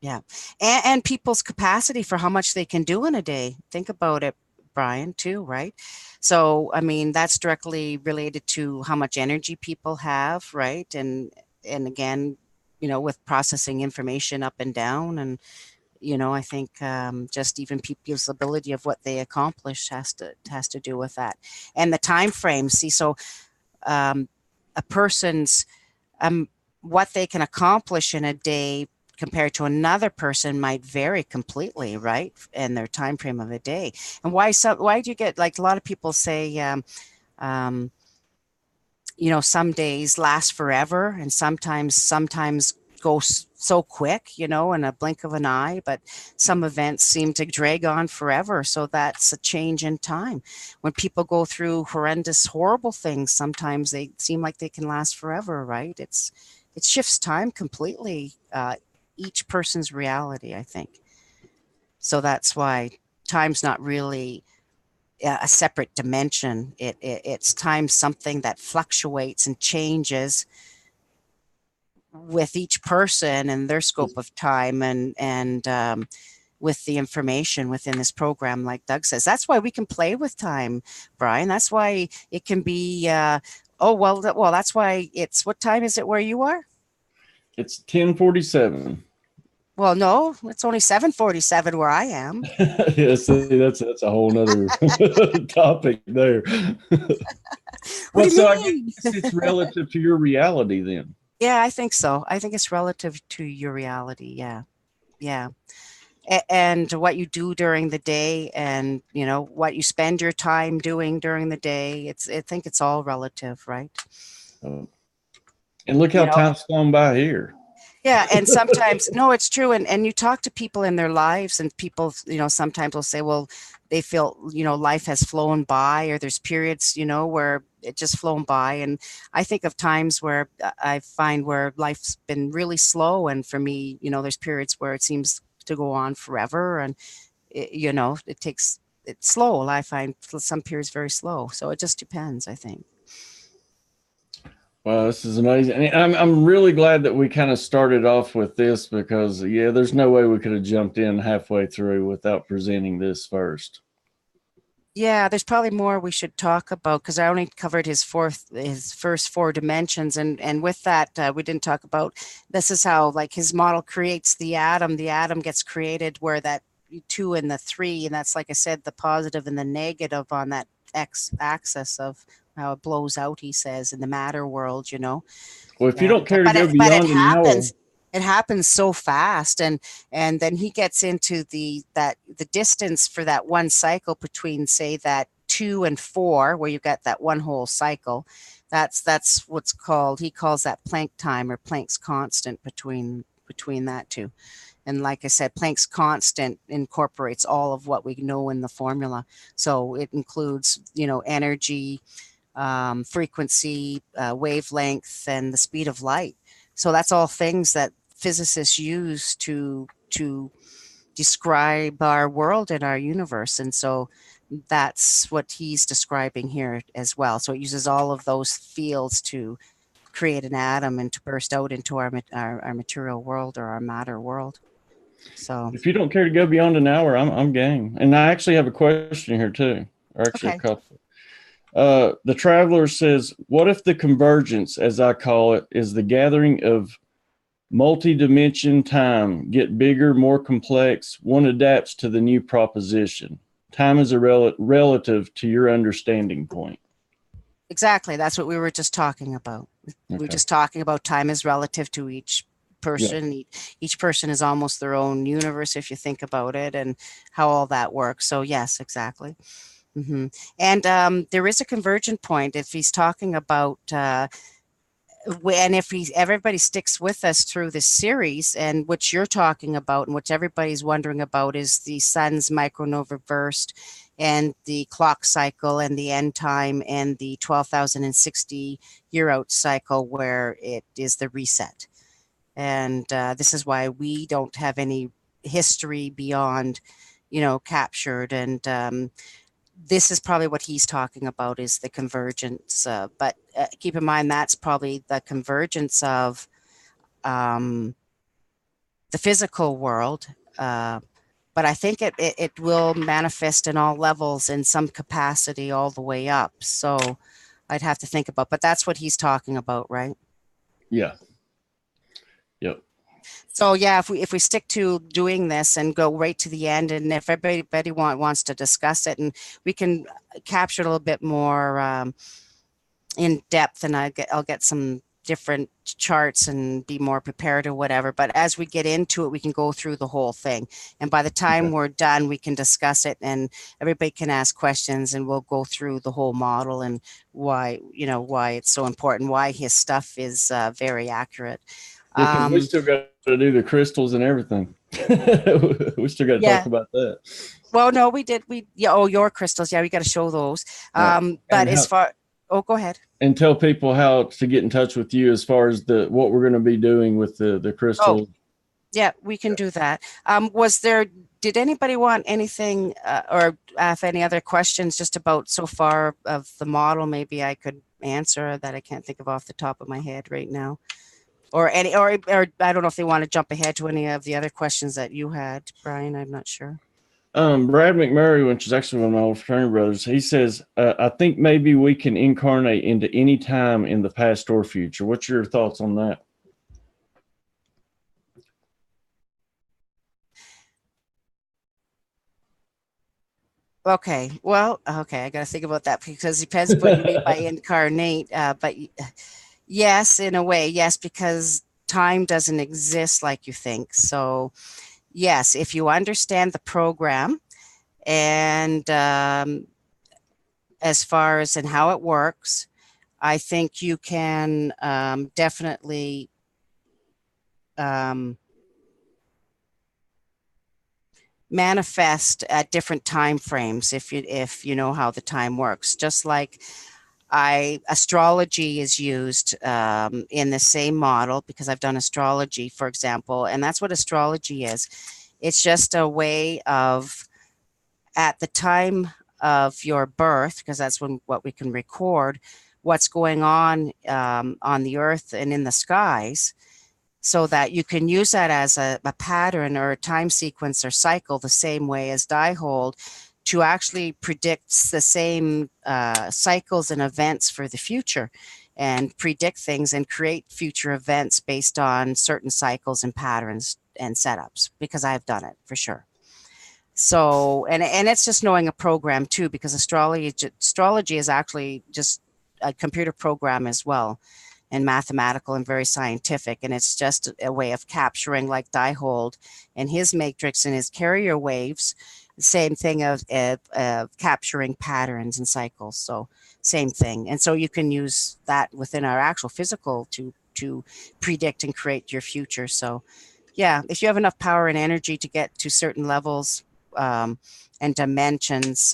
Yeah. And people's capacity for how much they can do in a day. Think about it, Brian, too, right? So, I mean, that's directly related to how much energy people have, right? And again, with processing information up and down, and I think just even people's ability of what they accomplish has to do with that, and the time frame. See, so a person's what they can accomplish in a day compared to another person might vary completely, right? And their time frame of a day. And why do you get, like, a lot of people say, some days last forever, and sometimes go so quick, in a blink of an eye, but some events seem to drag on forever. So that's a change in time. When people go through horrendous, horrible things, sometimes they seem like they can last forever, right? It shifts time completely, each person's reality, I think. So that's why time's not really a separate dimension. It's time, something that fluctuates and changes with each person and their scope of time, and with the information within this program, like Doug says. That's why we can play with time, Brian. That's why it can be that's why it's, what time is it where you are? It's 10:47. Well, no, it's only 7:47 where I am. Yeah, see, that's a whole nother topic there. What do you I mean? guess it's relative to your reality then. Yeah, I think so. I think it's relative to your reality. Yeah. Yeah. And what you do during the day, and, what you spend your time doing during the day. I think it's all relative, right? And look how time's gone by here. Yeah. And sometimes, no, it's true. And you talk to people in their lives, and people, sometimes will say, well, they feel, life has flown by, or there's periods, where it just flown by. And I think of times where I find where life's been really slow. And for me, there's periods where it seems to go on forever. And, it's slow. I find some periods very slow. So it just depends, I think. Wow, this is amazing. And I'm really glad that we kind of started off with this, because, yeah, there's no way we could have jumped in halfway through without presenting this first. Yeah, there's probably more we should talk about, because I only covered his first four dimensions, and with that, we didn't talk about, this is how, like, his model creates the atom. The atom gets created where that 2 and the 3, and that's, like I said, the positive and the negative on that x-axis of how it blows out, he says, in the matter world, Well, if you don't care to go beyond an hour. it happens so fast, and then he gets into the distance for that one cycle between, say, that 2 and 4, where you get that one whole cycle. That's what's called, he calls that Planck time, or Planck's constant, between that two. And like I said, Planck's constant incorporates all of what we know in the formula. So it includes, energy, frequency, wavelength, and the speed of light. So that's all things that physicists use to describe our world and our universe. And so that's what he's describing here as well. So it uses all of those fields to create an atom and to burst out into our material world, or our matter world. So If you don't care to go beyond an hour, I'm game. And I actually have a question here too, or actually a okay. couple. The traveler says, "What if the convergence, as I call it, is the gathering of multi-dimension time get bigger, more complex? One adapts to the new proposition. Time is a relative to your understanding point." Exactly. That's what we were just talking about. We were just talking about time is relative to each person. Yeah. Each person is almost their own universe, if you think about it, and how all that works. So yes, exactly. Mm-hmm. And there is a convergent point if he's talking about and if everybody sticks with us through this series, and what you're talking about and what everybody's wondering about is the sun's micronova burst and the clock cycle and the end time and the 12,060 year out cycle, where it is the reset. And this is why we don't have any history beyond, captured. And this is probably what he's talking about, is the convergence. But keep in mind, that's probably the convergence of the physical world. But I think it will manifest in all levels in some capacity all the way up. So I'd have to think about, but that's what he's talking about, right? Yeah. Yep. So yeah, if we stick to doing this and go right to the end, and if everybody wants to discuss it, and we can capture it a little bit more in depth, and I'll get some different charts and be more prepared or whatever. But as we get into it, we can go through the whole thing, and by the time we're done, we can discuss it, and everybody can ask questions, and we'll go through the whole model and why it's so important, why his stuff is very accurate. Yeah, we still got to do the crystals and everything. We still got to talk about that. Well, no, we did. Your crystals. Yeah, we got to show those. But as far, go ahead. And tell people how to get in touch with you as far as what we're going to be doing with the crystals. Oh, yeah, we can do that. Did anybody want anything or have any other questions just about so far of the model? Maybe I could answer that I can't think of off the top of my head right now. Or I don't know if they want to jump ahead to any of the other questions that you had, Brian. I'm not sure. Brad McMurray, which is actually one of my old fraternity brothers, he says, I think maybe we can incarnate into any time in the past or future. What's your thoughts on that? Okay. Well, okay. I got to think about that, because it depends what you mean by incarnate. But yes, in a way, yes, because time doesn't exist like you think. So yes, if you understand the program and as far as and how it works, I think you can definitely manifest at different time frames if you know how the time works. Just like astrology is used in the same model, because I've done astrology, for example, and that's what astrology is. It's just a way of, at the time of your birth, because that's what we can record, what's going on the earth and in the skies, so that you can use that as a pattern or a time sequence or cycle, the same way as Diehold, to actually predict the same cycles and events for the future, and predict things and create future events based on certain cycles and patterns and setups, because I've done it for sure. So, and it's just knowing a program too, because astrology is actually just a computer program as well. and mathematical and very scientific. And it's just a way of capturing, like Dihold and his matrix and his carrier waves, same thing of capturing patterns and cycles. So same thing. And so you can use that within our actual physical to predict and create your future. So yeah, if you have enough power and energy to get to certain levels and dimensions,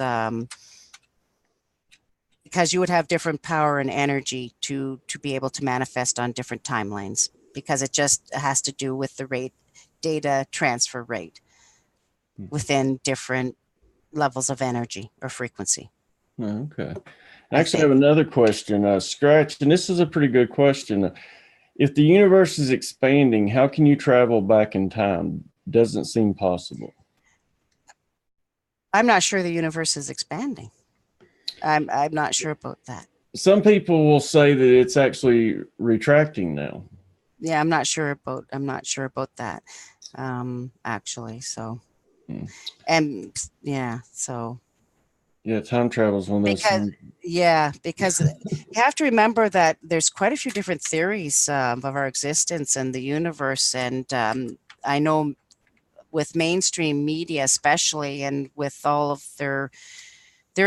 because you would have different power and energy to be able to manifest on different timelines, because it just has to do with the rate, data transfer rate within different levels of energy or frequency. Okay. I actually have another question, Scratch, and this is a pretty good question. If the universe is expanding, how can you travel back in time? Doesn't seem possible. I'm not sure the universe is expanding. I'm not sure about that. Some people will say that it's actually retracting now. Yeah, I'm not sure about that. Actually, so and yeah, so yeah, time travel is one of those things. Yeah, because you have to remember that there's quite a few different theories of our existence and the universe, and I know with mainstream media, especially, and with all of their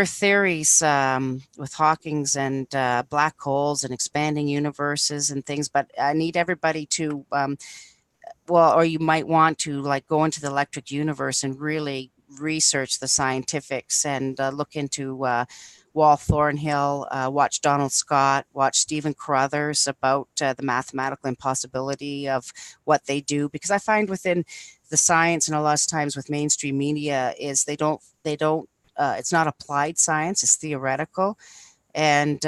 theories with Hawking's and black holes and expanding universes and things. But I need everybody to, well, or you might want to like go into the electric universe and really research the scientifics and look into Wal Thornhill, watch Donald Scott, watch Stephen Carruthers about the mathematical impossibility of what they do. Because I find within the science, and a lot of times with mainstream media, is they don't it's not applied science, it's theoretical. And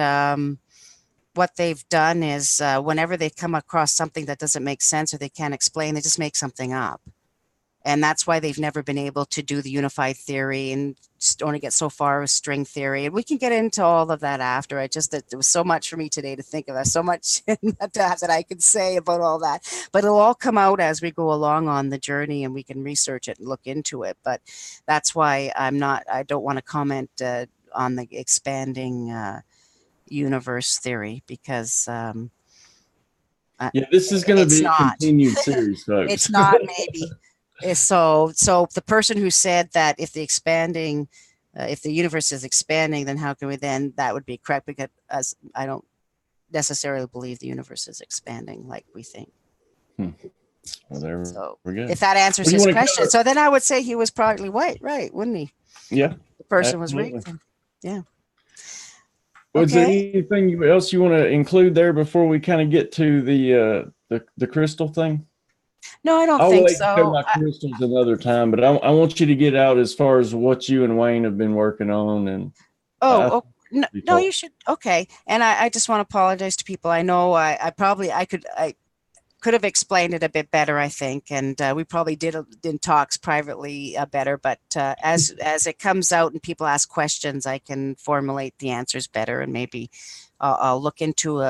what they've done is whenever they come across something that doesn't make sense or they can't explain, they just make something up. And that's why they've never been able to do the unified theory and just only get so far with string theory. And we can get into all of that after. It was so much for me today to think of. There's so much that I could say about all that. But it'll all come out as we go along on the journey, and we can research it and look into it. But that's why I don't want to comment on the expanding universe theory, because yeah, this is going to be a continued series, folks. It's not, maybe. So the person who said that if the universe is expanding, then how can we then, that would be correct, because I don't necessarily believe the universe is expanding like we think. Well, there we go. If that answers his question, so then I would say he was probably right, wouldn't he? Yeah. The person absolutely was right. Yeah. Was there anything else you want to include there before we kind of get to the crystal thing? No, I don't think so. I'll wait to crystals another time, but I want you to get out as far as what you and Wayne have been working on. And no, you should. Okay. And I just want to apologize to people. I know I could have explained it a bit better, I think, and we probably did in talks privately better. But as it comes out and people ask questions, I can formulate the answers better, and maybe I'll look into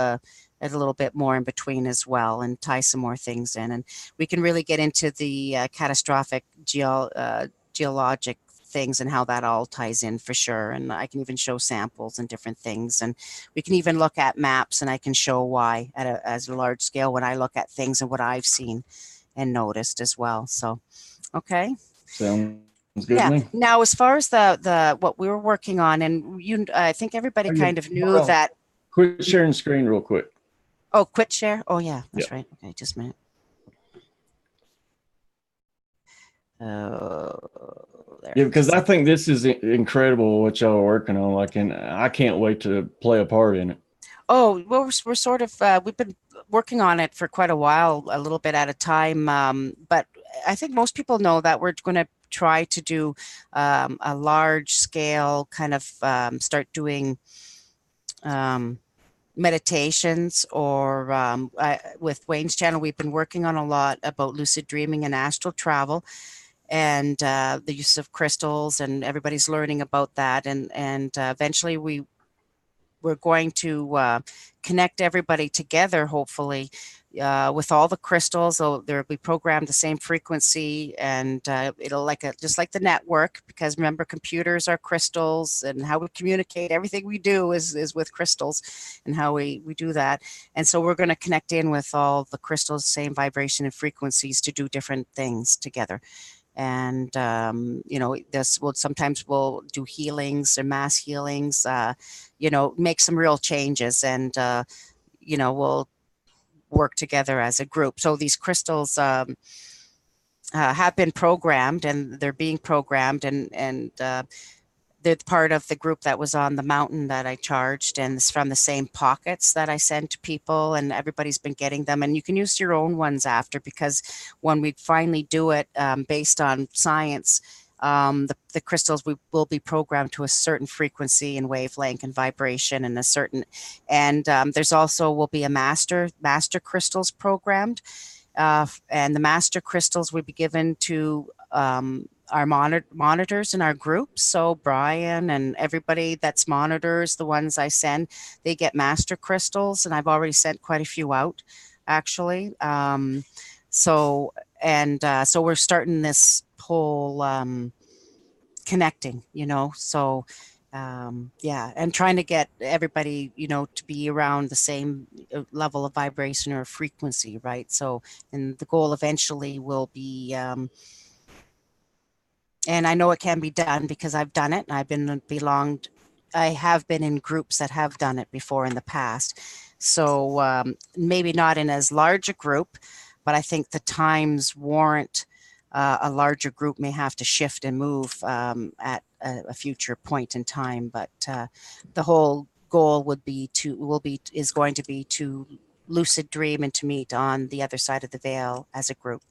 it a little bit more in between as well, and tie some more things in, and we can really get into the catastrophic geologic things and how that all ties in for sure. And I can even show samples and different things, and we can even look at maps, and I can show why as a large scale when I look at things and what I've seen and noticed as well. So, okay. Sounds good. Yeah. Now, as far as the what we were working on, and I think everybody kind of knew that. Quit sharing screen real quick. Oh, quit share. Oh yeah, that's right. Okay, just a minute. Yeah, because I think this is incredible what y'all are working on. And I can't wait to play a part in it. Oh, well, we're sort of we've been working on it for quite a while, a little bit at a time. But I think most people know that we're going to try to do a large scale kind of start doing meditations, or with Wayne's channel, we've been working on a lot about lucid dreaming and astral travel, and the use of crystals, and everybody's learning about that. And eventually we're going to connect everybody together, hopefully, with all the crystals. They'll be programmed the same frequency, and it'll just like the network, because remember, computers are crystals, and how we communicate, everything we do is with crystals, and how we do that. And so we're going to connect in with all the crystals, same vibration and frequencies, to do different things together. And this will sometimes we'll do healings or mass healings, make some real changes, and we'll work together as a group. So these crystals have been programmed, and they're being programmed, and they're part of the group that was on the mountain that I charged, and it's from the same pockets that I send to people, and everybody's been getting them. And you can use your own ones after, because when we finally do it, based on science, the crystals will be programmed to a certain frequency and wavelength and vibration, and there's also will be a master crystals programmed, and the master crystals will be given to our monitors in our group. So Brian and everybody that's monitors, the ones I send, they get master crystals, and I've already sent quite a few out, actually. So we're starting this whole connecting, so yeah, and trying to get everybody, to be around the same level of vibration or frequency, right? So, and the goal eventually will be, and I know it can be done because I've done it. I have been in groups that have done it before in the past. So maybe not in as large a group, but I think the times warrant a larger group may have to shift and move at a future point in time. But the whole goal is going to be to lucid dream and to meet on the other side of the veil as a group.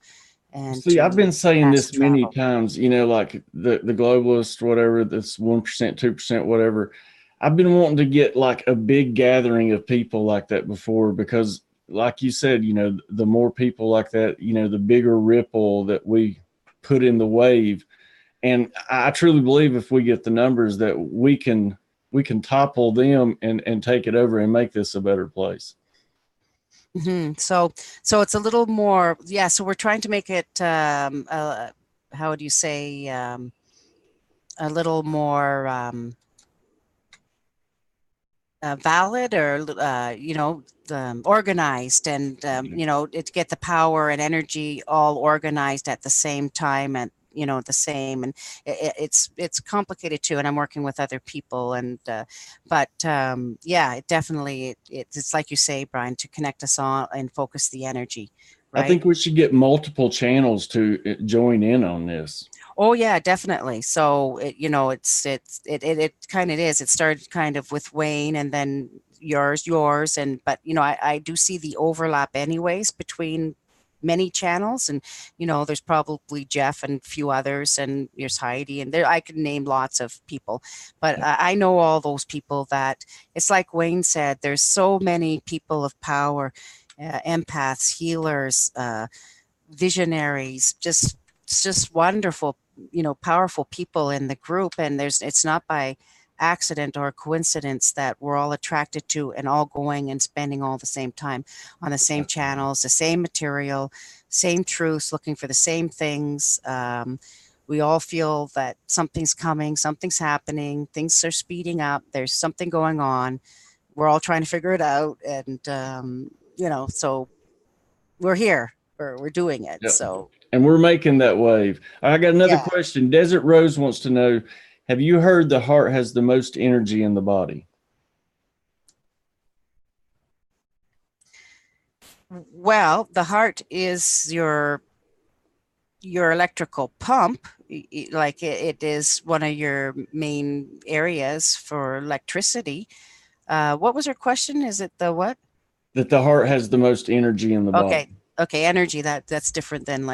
And see, I've been saying this many travel. times, like the globalist, whatever, that's 1%, 2%, whatever. I've been wanting to get like a big gathering of people like that before, because like you said, the more people like that, the bigger ripple that we put in the wave. And I truly believe if we get the numbers that we can topple them and take it over and make this a better place. Mm-hmm. So it's a little more, yeah. So we're trying to make it, how would you say, a little more valid, or organized, and to get the power and energy all organized at the same time, and the same. And it's complicated too, and I'm working with other people, and but yeah, it definitely, it's like you say, Brian, to connect us all and focus the energy, I right? think we should get multiple channels to join in on this. Oh yeah, definitely. So it kind of is. It started kind of with Wayne, and then yours, and but I do see the overlap anyways between many channels, and there's probably Jeff and a few others, and there's Heidi, and there I could name lots of people, but I know all those people. That it's like Wayne said, there's so many people of power, empaths, healers, visionaries, just wonderful, powerful people in the group. And it's not by accident or coincidence that we're all attracted to and all going and spending all the same time on the same channels, the same material, same truths, looking for the same things. We all feel that something's coming, something's happening, things are speeding up, there's something going on. We're all trying to figure it out. And, so we're here, we're doing it. Yep. So, And we're making that wave. I got another yeah. question. Desert Rose wants to know, have you heard the heart has the most energy in the body? Well, the heart is your electrical pump. Like it is one of your main areas for electricity. What was her question? Is it the what? That the heart has the most energy in the body. Okay, energy. That's different than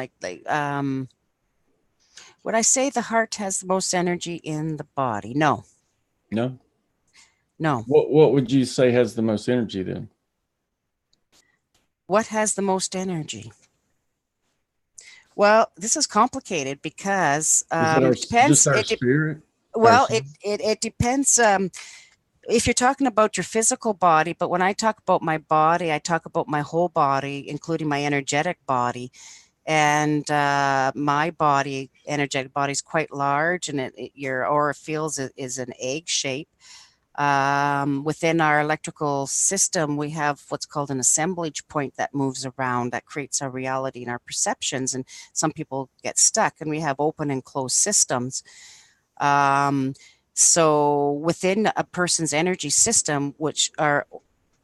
would I say the heart has the most energy in the body? No. No. No. What would you say has the most energy then? What has the most energy? Well, this is complicated because Is it it depends. just our spirit? Well, it depends. if you're talking about your physical body, but when I talk about my body, I talk about my whole body, including my energetic body. And my body, energetic body, is quite large, and your aura fields is an egg shape. Within our electrical system, we have what's called an assemblage point that moves around, that creates our reality and our perceptions. And some people get stuck, and we have open and closed systems. So within a person's energy system, which our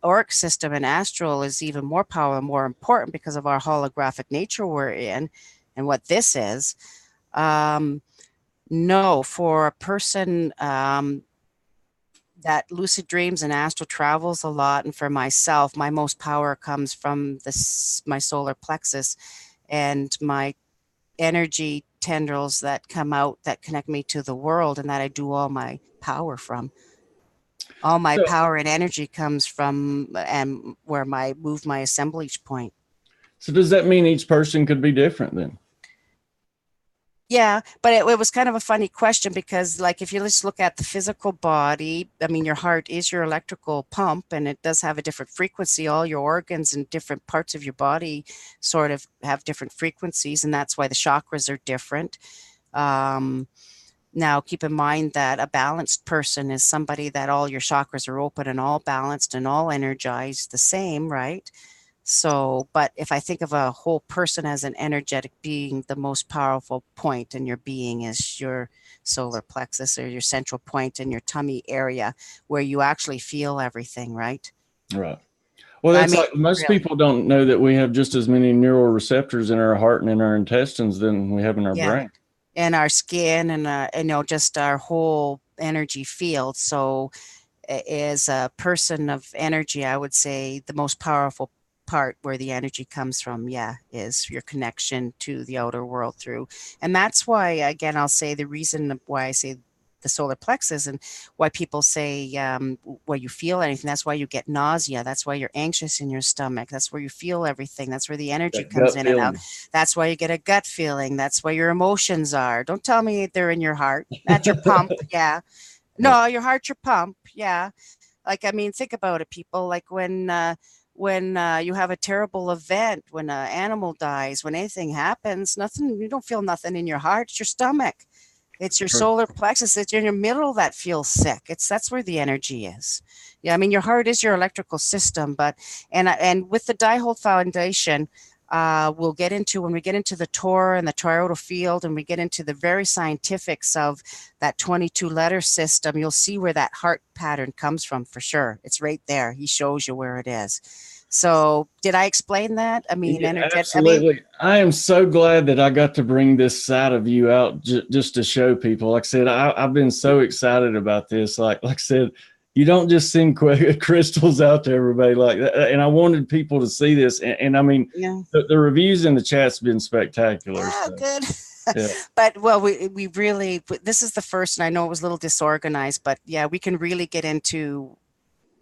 auric system and astral is even more powerful, more important because of our holographic nature we're in and what this is. No, for a person that lucid dreams and astral travels a lot, and for myself, my most power comes from this, my solar plexus, and my energy tendrils that come out that connect me to the world, and that I do all my power from. All my So, power and energy comes from and where my move my assemblage point. so does that mean each person could be different then? Yeah, but it was kind of a funny question because, like, if you just look at the physical body, I mean, your heart is your electrical pump, and it does have a different frequency. All your organs and different parts of your body sort of have different frequencies, and that's why the chakras are different. Um, Now, keep in mind that a balanced person is somebody that all your chakras are open and all balanced and all energized the same, right? So, but if I think of a whole person as an energetic being, the most powerful point in your being is your solar plexus, or your central point in your tummy area where you actually feel everything, right? Right. Well, I that's mean, like most really. people don't know that we have just as many neural receptors in our heart and in our intestines than we have in our Yeah. brain. And our skin and, just our whole energy field. So, as a person of energy, I would say the most powerful part where the energy comes from, yeah, is your connection to the outer world through. And that's why, again, I'll say the reason why I say the solar plexus, and why people say where you feel anything, that's why you get nausea, that's why you're anxious in your stomach, that's where you feel everything, that's where the energy That comes gut in and out, feeling. that's why you get a gut feeling, that's where your emotions are. Don't tell me they're in your heart, at your pump. Yeah, Yeah. no, your heart, your pump. Yeah. Like, I mean, think about it, people. Like when you have a terrible event, when an animal dies, when anything happens, nothing, you don't feel nothing in your heart. It's your stomach. It's your Sure. solar plexus. It's in your middle that feels sick. That's where the energy is. Yeah, I mean, your heart is your electrical system, but and with the Dihole Foundation, we'll get into, when we get into the Torah and the toroidal field, and we get into the very scientifics of that 22 letter system, you'll see where that heart pattern comes from for sure. It's right there. He shows you where it is. So, did I explain that? I mean, Yeah, energetic. I mean, absolutely. I am so glad that I got to bring this side of you out just to show people. Like I said, I've been so excited about this. Like I said, you don't just send crystals out to everybody like that. And I wanted people to see this. And I mean, yeah. the reviews in the chat's been spectacular. Oh, So, good. yeah. But well, we really, this is the first, and I know it was a little disorganized, but yeah, we can really get into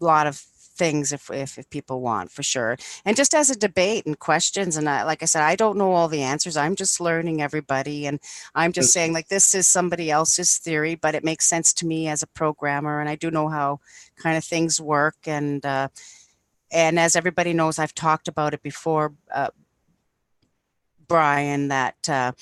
a lot of things if people want, for sure. And just as a debate and questions, and like I said, I don't know all the answers. I'm just learning everybody, and I'm just saying, like, this is somebody else's theory, but it makes sense to me as a programmer, and I do know how kind of things work. And as everybody knows, I've talked about it before, Brian, that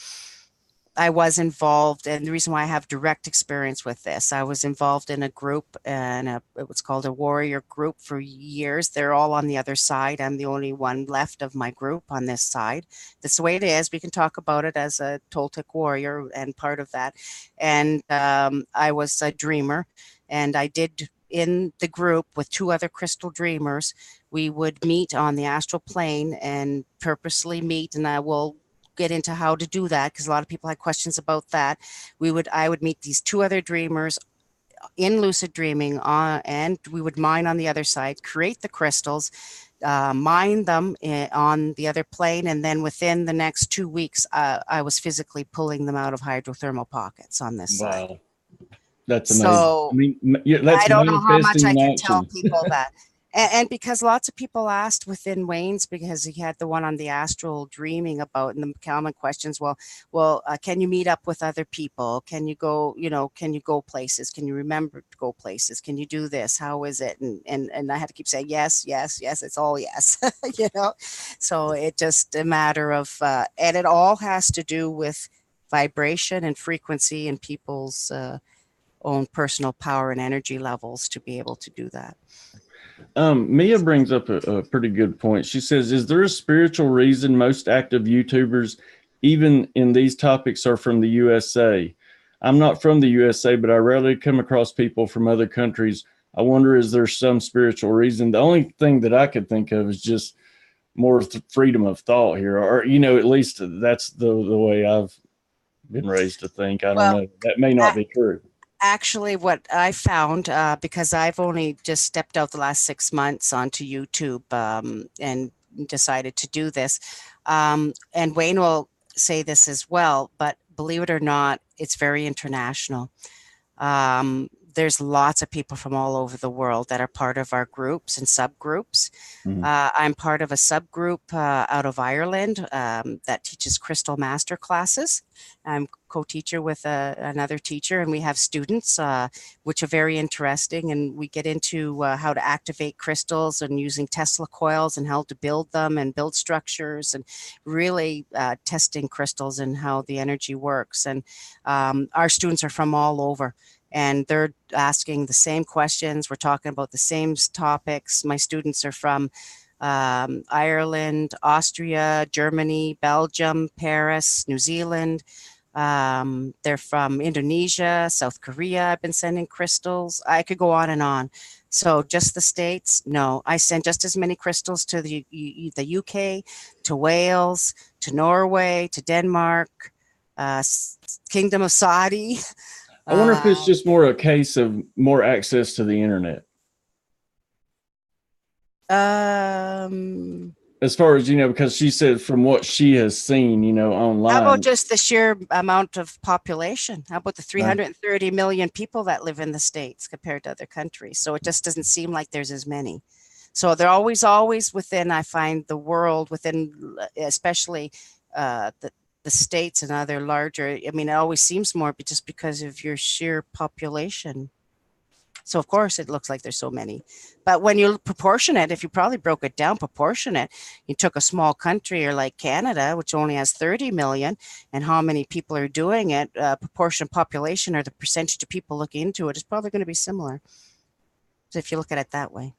I was involved, and the reason why I have direct experience with this, I was involved in a group, and it was called a warrior group for years. They're all on the other side. I'm the only one left of my group on this side. That's the way it is. We can talk about it as a Toltec warrior and part of that. And I was a dreamer, and I did in the group with two other crystal dreamers. We would meet on the astral plane and purposely meet, and I will get into how to do that because a lot of people had questions about that. I would meet these two other dreamers in lucid dreaming, and we would mine on the other side, create the crystals, mine them on the other plane, and then within the next 2 weeks, I was physically pulling them out of hydrothermal pockets on this side. Wow. That's amazing. I So mean, that's I don't know how much manifesting I in can tell action. people that. And because lots of people asked within Wayne's, because he had the one on the astral dreaming about, and the common questions, can you meet up with other people? Can you go, can you go places? Can you remember to go places? Can you do this? How is it? And I had to keep saying yes, yes, yes. It's all yes, So it just a matter of, and it all has to do with vibration and frequency and people's own personal power and energy levels to be able to do that. Mia brings up a pretty good point. She says, is there a spiritual reason most active YouTubers, even in these topics, are from the USA? I'm not from the USA, but I rarely come across people from other countries. I wonder, is there some spiritual reason? The only thing that I could think of is just more freedom of thought here, or, at least that's the way I've been raised to think. I don't know. That may not be true. Actually, what I found, because I've only just stepped out the last 6 months onto YouTube and decided to do this, and Wayne will say this as well, but believe it or not, it's very international. There's lots of people from all over the world that are part of our groups and subgroups. Mhm. I'm part of a subgroup out of Ireland that teaches crystal master classes. I'm co-teacher with another teacher, and we have students, which are very interesting. And we get into how to activate crystals and using Tesla coils and how to build them and build structures, and really testing crystals and how the energy works. And our students are from all over, and they're asking the same questions. We're talking about the same topics. My students are from Ireland, Austria, Germany, Belgium, Paris, New Zealand. They're from Indonesia, South Korea. I've been sending crystals. I could go on and on. So just the States? No, I send just as many crystals to the UK, to Wales, to Norway, to Denmark, Kingdom of Saudi. I wonder if it's just more a case of more access to the internet. As far as, because she said from what she has seen, online. How about just the sheer amount of population? How about the 330 million people that live in the States compared to other countries? So it just doesn't seem like there's as many. So they're always within, I find, the world within, especially the States and other larger. I mean, it always seems more just because of your sheer population. So of course it looks like there's so many, but when you proportion it, if you probably broke it down, proportionate, you took a small country or like Canada, which only has 30 million, and how many people are doing it, proportion population or the percentage of people looking into it is probably going to be similar. So if you look at it that way.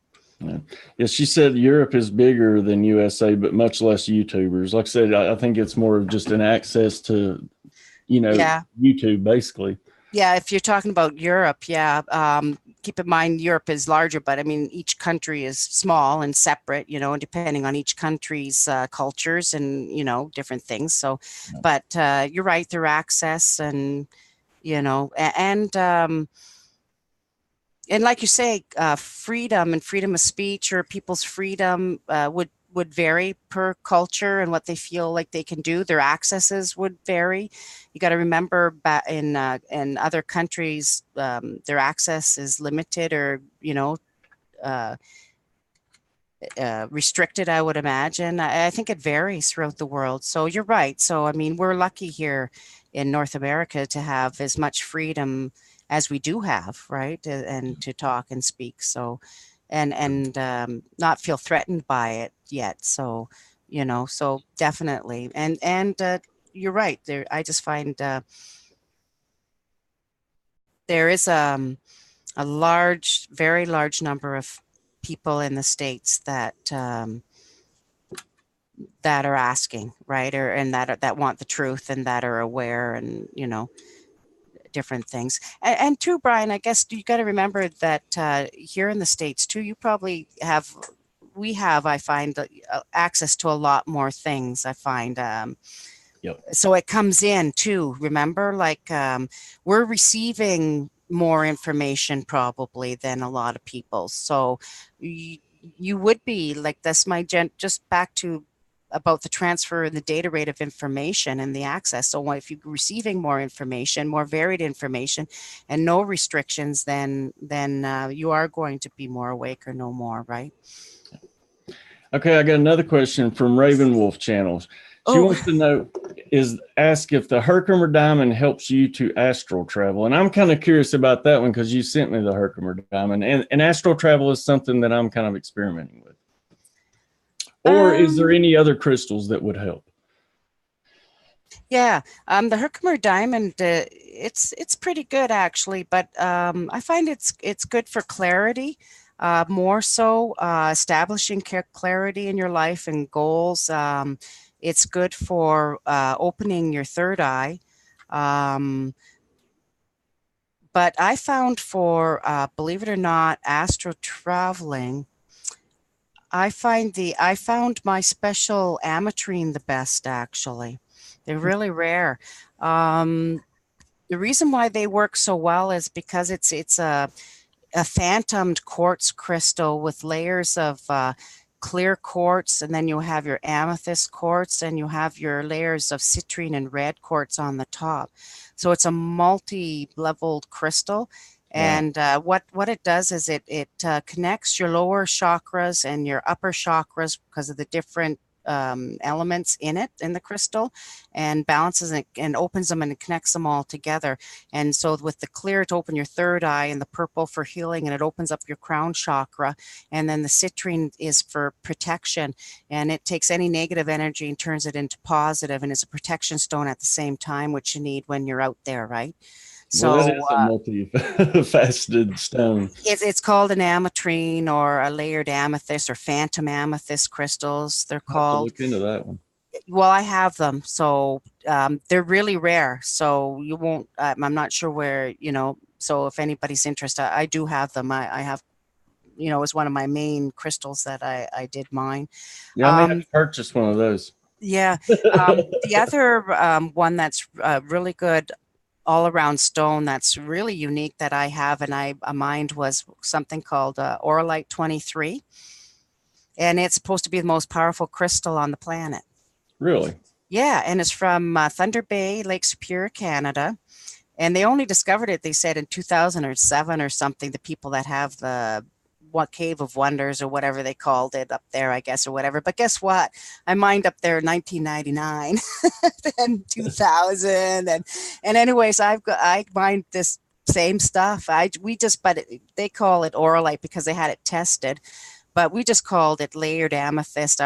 Yeah, she said Europe is bigger than USA, but much less YouTubers. Like I said, I think it's more of just an access to, YouTube basically. Yeah, if you're talking about Europe, keep in mind Europe is larger, but I mean, each country is small and separate, and depending on each country's cultures and, different things. So, but you're right, their access and, and like you say, freedom and freedom of speech or people's freedom would vary per culture and what they feel like they can do. Their accesses would vary. You got to remember, in other countries, their access is limited or restricted, I would imagine. I think it varies throughout the world. So you're right. So I mean, we're lucky here in North America to have as much freedom as we do have, right? And to talk and speak. So, and not feel threatened by it yet. So, so definitely. And you're right there. I just find there is a large, very large number of people in the States that that are asking, right? And that want the truth and that are aware and, different things. And too, Brian, I guess you got to remember that here in the States too, you probably have, I find, access to a lot more things. I find, Yep. So it comes in too, remember, like we're receiving more information probably than a lot of people. So you would be like, that's just back to about the transfer and the data rate of information and the access. So if you're receiving more information, more varied information, and no restrictions, then you are going to be more awake or no more, right? Okay, I got another question from Raven Wolf Channels. She wants to know, ask if the Herkimer Diamond helps you to astral travel. And I'm kind of curious about that one because you sent me the Herkimer Diamond. And astral travel is something that I'm kind of experimenting with. Or is there any other crystals that would help? Yeah, the Herkimer Diamond, it's pretty good actually, but I find it's good for clarity, more so establishing clarity in your life and goals. It's good for opening your third eye. But I found for, believe it or not, astro traveling, I found my special ametrine the best actually. They're really rare. Um, the reason why they work so well is because it's a phantomed quartz crystal with layers of clear quartz, and then you have your amethyst quartz, and you have your layers of citrine and red quartz on the top. So it's a multi-leveled crystal. And what it does is it connects your lower chakras and your upper chakras because of the different elements in the crystal, and balances and opens them and connects them all together. And so with the clear to open your third eye, and the purple for healing, and it opens up your crown chakra, and then the citrine is for protection, and it takes any negative energy and turns it into positive, and it's a protection stone at the same time, which you need when you're out there, right? So well, that is a multifaceted stone. It's called an ametrine or a layered amethyst or phantom amethyst crystals. They're called. Look into that one. Well, I have them, so they're really rare. So you won't. I'm not sure where. So if anybody's interested, I do have them. I have. It's one of my main crystals that I did mine. Yeah, I may have to purchase one of those. Yeah. The other one that's really good all-around stone that's really unique that I have and I mined was something called Auralite 23, and it's supposed to be the most powerful crystal on the planet. Really? Yeah, and it's from Thunder Bay, Lake Superior, Canada, and they only discovered it, they said, in 2007 or something, the people that have the Cave of Wonders or whatever they called it up there, I guess, or whatever. But guess what? I mined up there in 1999 and 2000, and anyways, I mined this same stuff. But they call it Auralite because they had it tested, but we just called it layered amethyst,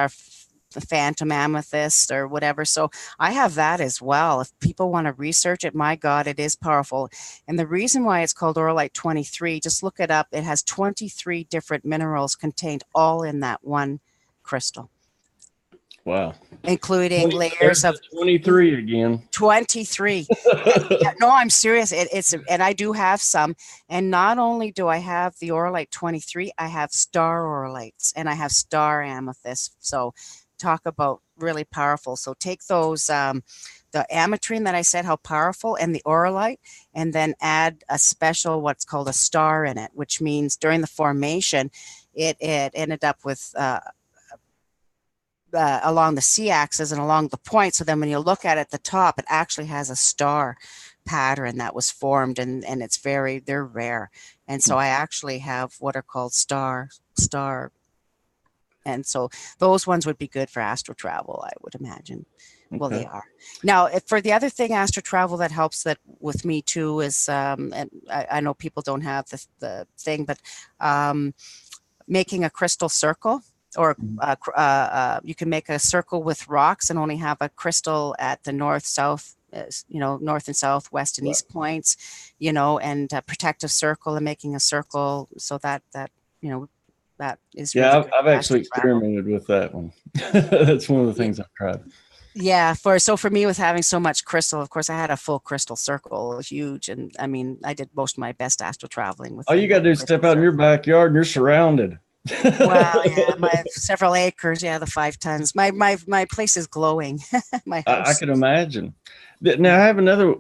the phantom amethyst or whatever. So I have that as well. If people want to research it, my God, it is powerful. And the reason why it's called Auralite 23, just look it up. It has 23 different minerals contained all in that one crystal. Wow. Including layers of 23 again. 23. Yeah, no, I'm serious. And I do have some. And not only do I have the Auralite 23, I have star auralites and I have star amethyst. So talk about really powerful. So take those, the ametrine that I said how powerful, and the auralite, and then add a special what's called a star in it, which means during the formation, it ended up with along the C-axis and along the point. So then when you look at it at the top, it actually has a star pattern that was formed, and they're rare. And so I actually have what are called star. And so those ones would be good for astral travel, I would imagine. Okay. Well, they are. Now, for the other thing, astral travel that helps that with me too is, and I know people don't have the thing, but making a crystal circle, or you can make a circle with rocks and only have a crystal at the north, south, north and south, west and east points, and a protective circle, and making a circle so that that is really I've actually experimented with that one. That's one of the things I've tried. Yeah, for me, with having so much crystal, of course, I had a full crystal circle. It was huge, and I mean, I did most of my best astral traveling with. All you got to do is step out in your backyard, and you're surrounded. Wow, yeah, my several acres, yeah, the 5 tons. My place is glowing. My house. I can imagine. Now, I have another.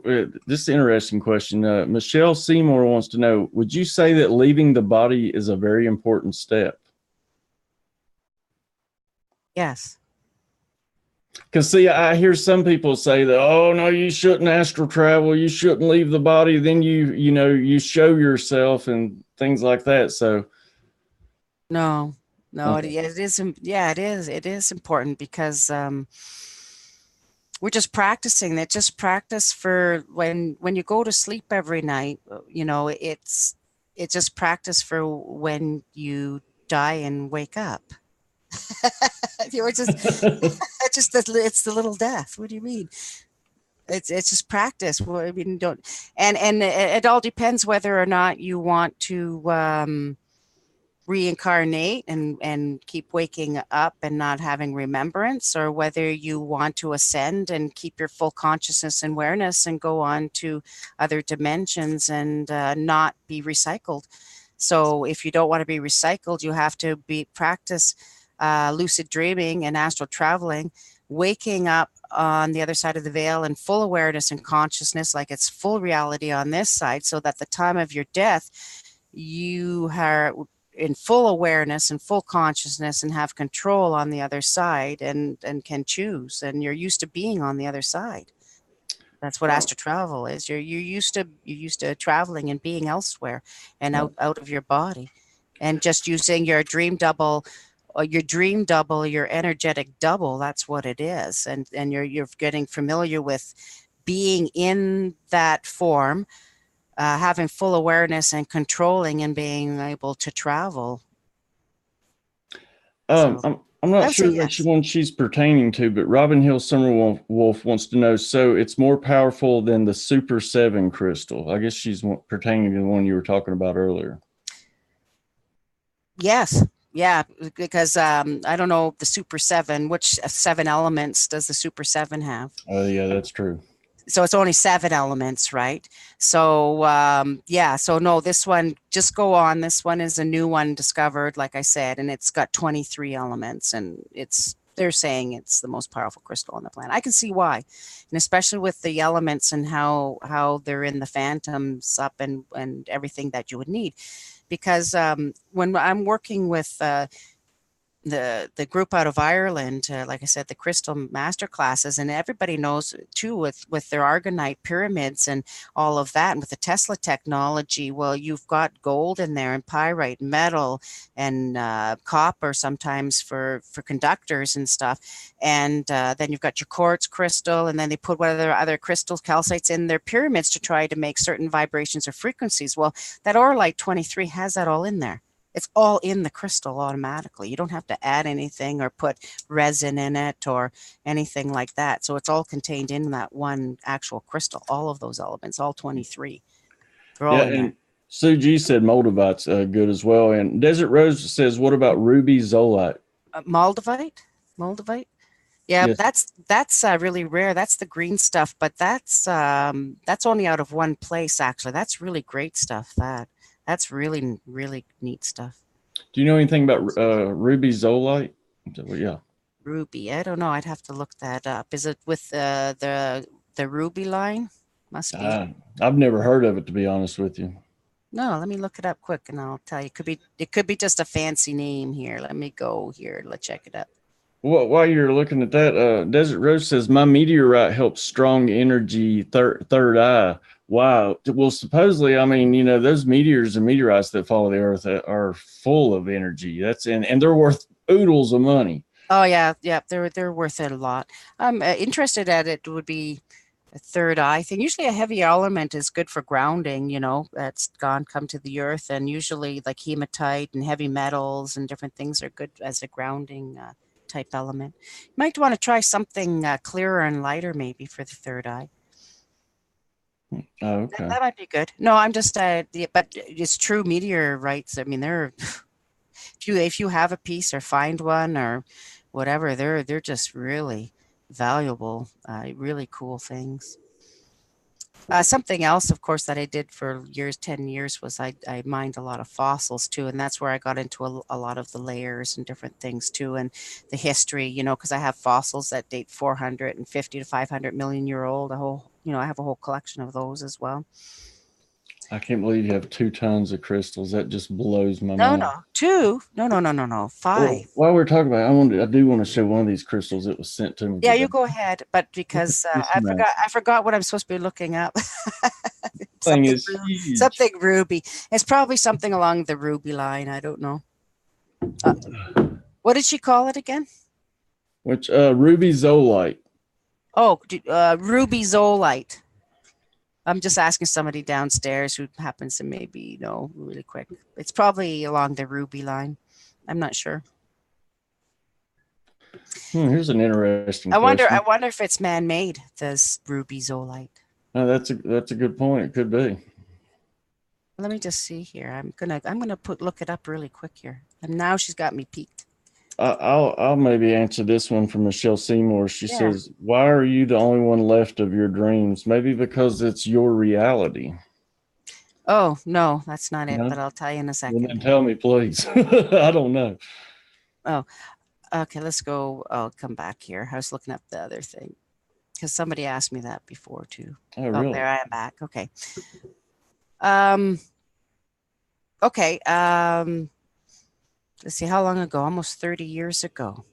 This is an interesting question. Michelle Seymour wants to know: would you say that leaving the body is a very important step? Yes. Because see, I hear some people say that, oh no, you shouldn't astral travel, you shouldn't leave the body, then you show yourself and things like that. So No, no, okay. it is, yeah, it is important because we're just practicing that. Just practice for when you go to sleep every night. It's just practice for when you die and wake up. You were just it's the little death. What do you mean? It's just practice. Well, I mean, don't and it all depends whether or not you want to reincarnate and keep waking up and not having remembrance, or whether you want to ascend and keep your full consciousness and awareness and go on to other dimensions and not be recycled. So if you don't want to be recycled, you have to be practice lucid dreaming and astral traveling, waking up on the other side of the veil in full awareness and consciousness, like it's full reality on this side, so that the time of your death, you are in full awareness and full consciousness and have control on the other side and can choose, and you're used to being on the other side. That's what Oh, astral travel is. You're used to traveling and being elsewhere and oh. out of your body, and just using your dream double, your energetic double. That's what it is, and you're getting familiar with being in that form, having full awareness and controlling and being able to travel. So I'm I not would say sure which yes. one she's pertaining to, but Robin Hill Wolf wants to know. So it's more powerful than the Super Seven crystal. I guess she's pertaining to the one you were talking about earlier. Yes. Yeah, because I don't know the Super Seven. Which seven elements does the Super Seven have? Oh yeah, that's true. So it's only seven elements, right? So yeah, so no, this one, just go on. This one is a new one discovered, like I said, and it's got 23 elements, and they're saying it's the most powerful crystal on the planet. I can see why, and especially with the elements and how they're in the phantoms up and everything that you would need, because when I'm working with the group out of Ireland, like I said, the crystal master classes, and everybody knows too with their argonite pyramids and all of that, and with the Tesla technology. Well, you've got gold in there and pyrite, metal, and copper sometimes for conductors and stuff, and then you've got your quartz crystal, and then they put whatever other crystals, calcites in their pyramids to try to make certain vibrations or frequencies. Well, that Orlite 23 has that all in there. It's all in the crystal automatically. You don't have to add anything or put resin in it or anything like that. So it's all contained in that one actual crystal. All of those elements, all 23, they're Yeah, all in there. and Sue G said Moldavite's good as well. And Desert Rose says, what about ruby zolite? Moldavite, Moldavite. Yeah, Yes. that's really rare. That's the green stuff, but that's only out of one place actually. That's really great stuff. That's really neat stuff. Do you know anything about ruby zolite? Yeah. Ruby. I don't know. I'd have to look that up. Is it with the Ruby line? Must be. Uh, I've never heard of it, to be honest with you. No, let me look it up quick and I'll tell you. It could be just a fancy name here. Let me go here. Let's check it up. Well, while you're looking at that, Desert Rose says my meteorite helps strong energy third eye. Wow. Well, supposedly, I mean, those meteors and meteorites that follow the Earth are full of energy. And they're worth oodles of money. Oh yeah, yeah, they're worth it a lot. I'm interested at it would be a third eye thing. Usually a heavy element is good for grounding, that's gone come to the earth, and usually like hematite and heavy metals and different things are good as a grounding type element. You might want to try something clearer and lighter maybe for the third eye. Oh, That, okay. that might be good. No, I'm just but it's true meteorites. I mean, they're if you have a piece or find one or whatever, they're just really valuable, really cool things. Something else, of course, that I did for years, 10 years, was I mined a lot of fossils too. And that's where I got into a lot of the layers and different things too. And the history, because I have fossils that date 450 to 500 million year old. I have a whole collection of those as well. I can't believe you have 2 tons of crystals. That just blows my No, mind. no, two. No, no, no, no, no. Well, Five. while we're talking about it, I do want to show one of these crystals that was sent to me Yeah, you today. go ahead. But Look at because this mess. I forgot what I'm supposed to be looking up. Thing something, is huge. something ruby. It's probably something along the ruby line. I don't know. Uh, what did she call it again? Which ruby zolite. Oh, ruby zolite. I'm just asking somebody downstairs who happens to maybe know really quick. It's probably along the ruby line. I'm not sure. Here's an interesting I question. wonder if it's man-made, this ruby zolite. That's a good point. It could be. Let me just see here. I'm gonna look it up really quick here. And now she's got me peaked. I'll maybe answer this one from Michelle Seymour. She Yeah. says, "Why are you the only one left of your dreams? Maybe because it's your reality." Oh, no, that's not it, No, but I'll tell you in a well then second. tell me, please. I don't know. Oh, okay, let's go. I'll come back here. I was looking up the other thing because somebody asked me that before too. Oh, Oh, there really? I am back. Okay. Um, okay. Let's see, how long ago? Almost 30 years ago.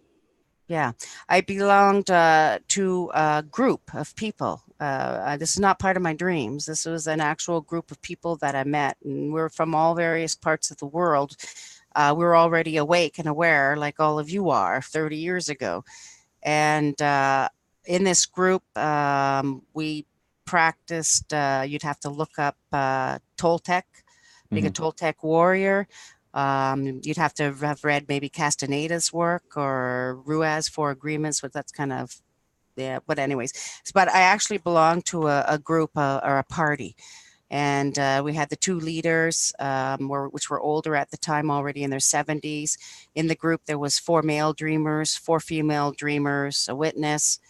Yeah, I belonged to a group of people. This is not part of my dreams. This was an actual group of people that I met, and we're from all various parts of the world. We were already awake and aware, like all of you are, 30 years ago. And in this group, we practiced, you'd have to look up Toltec, being a Mhm. Toltec warrior. You'd have to have read maybe Castaneda's work or Ruaz's Four Agreements, but that's kind of, yeah. But anyways, but I actually belonged to a group or a party, and we had the two leaders, which were older at the time, already in their 70s. In the group, there was four male dreamers, four female dreamers, a witness.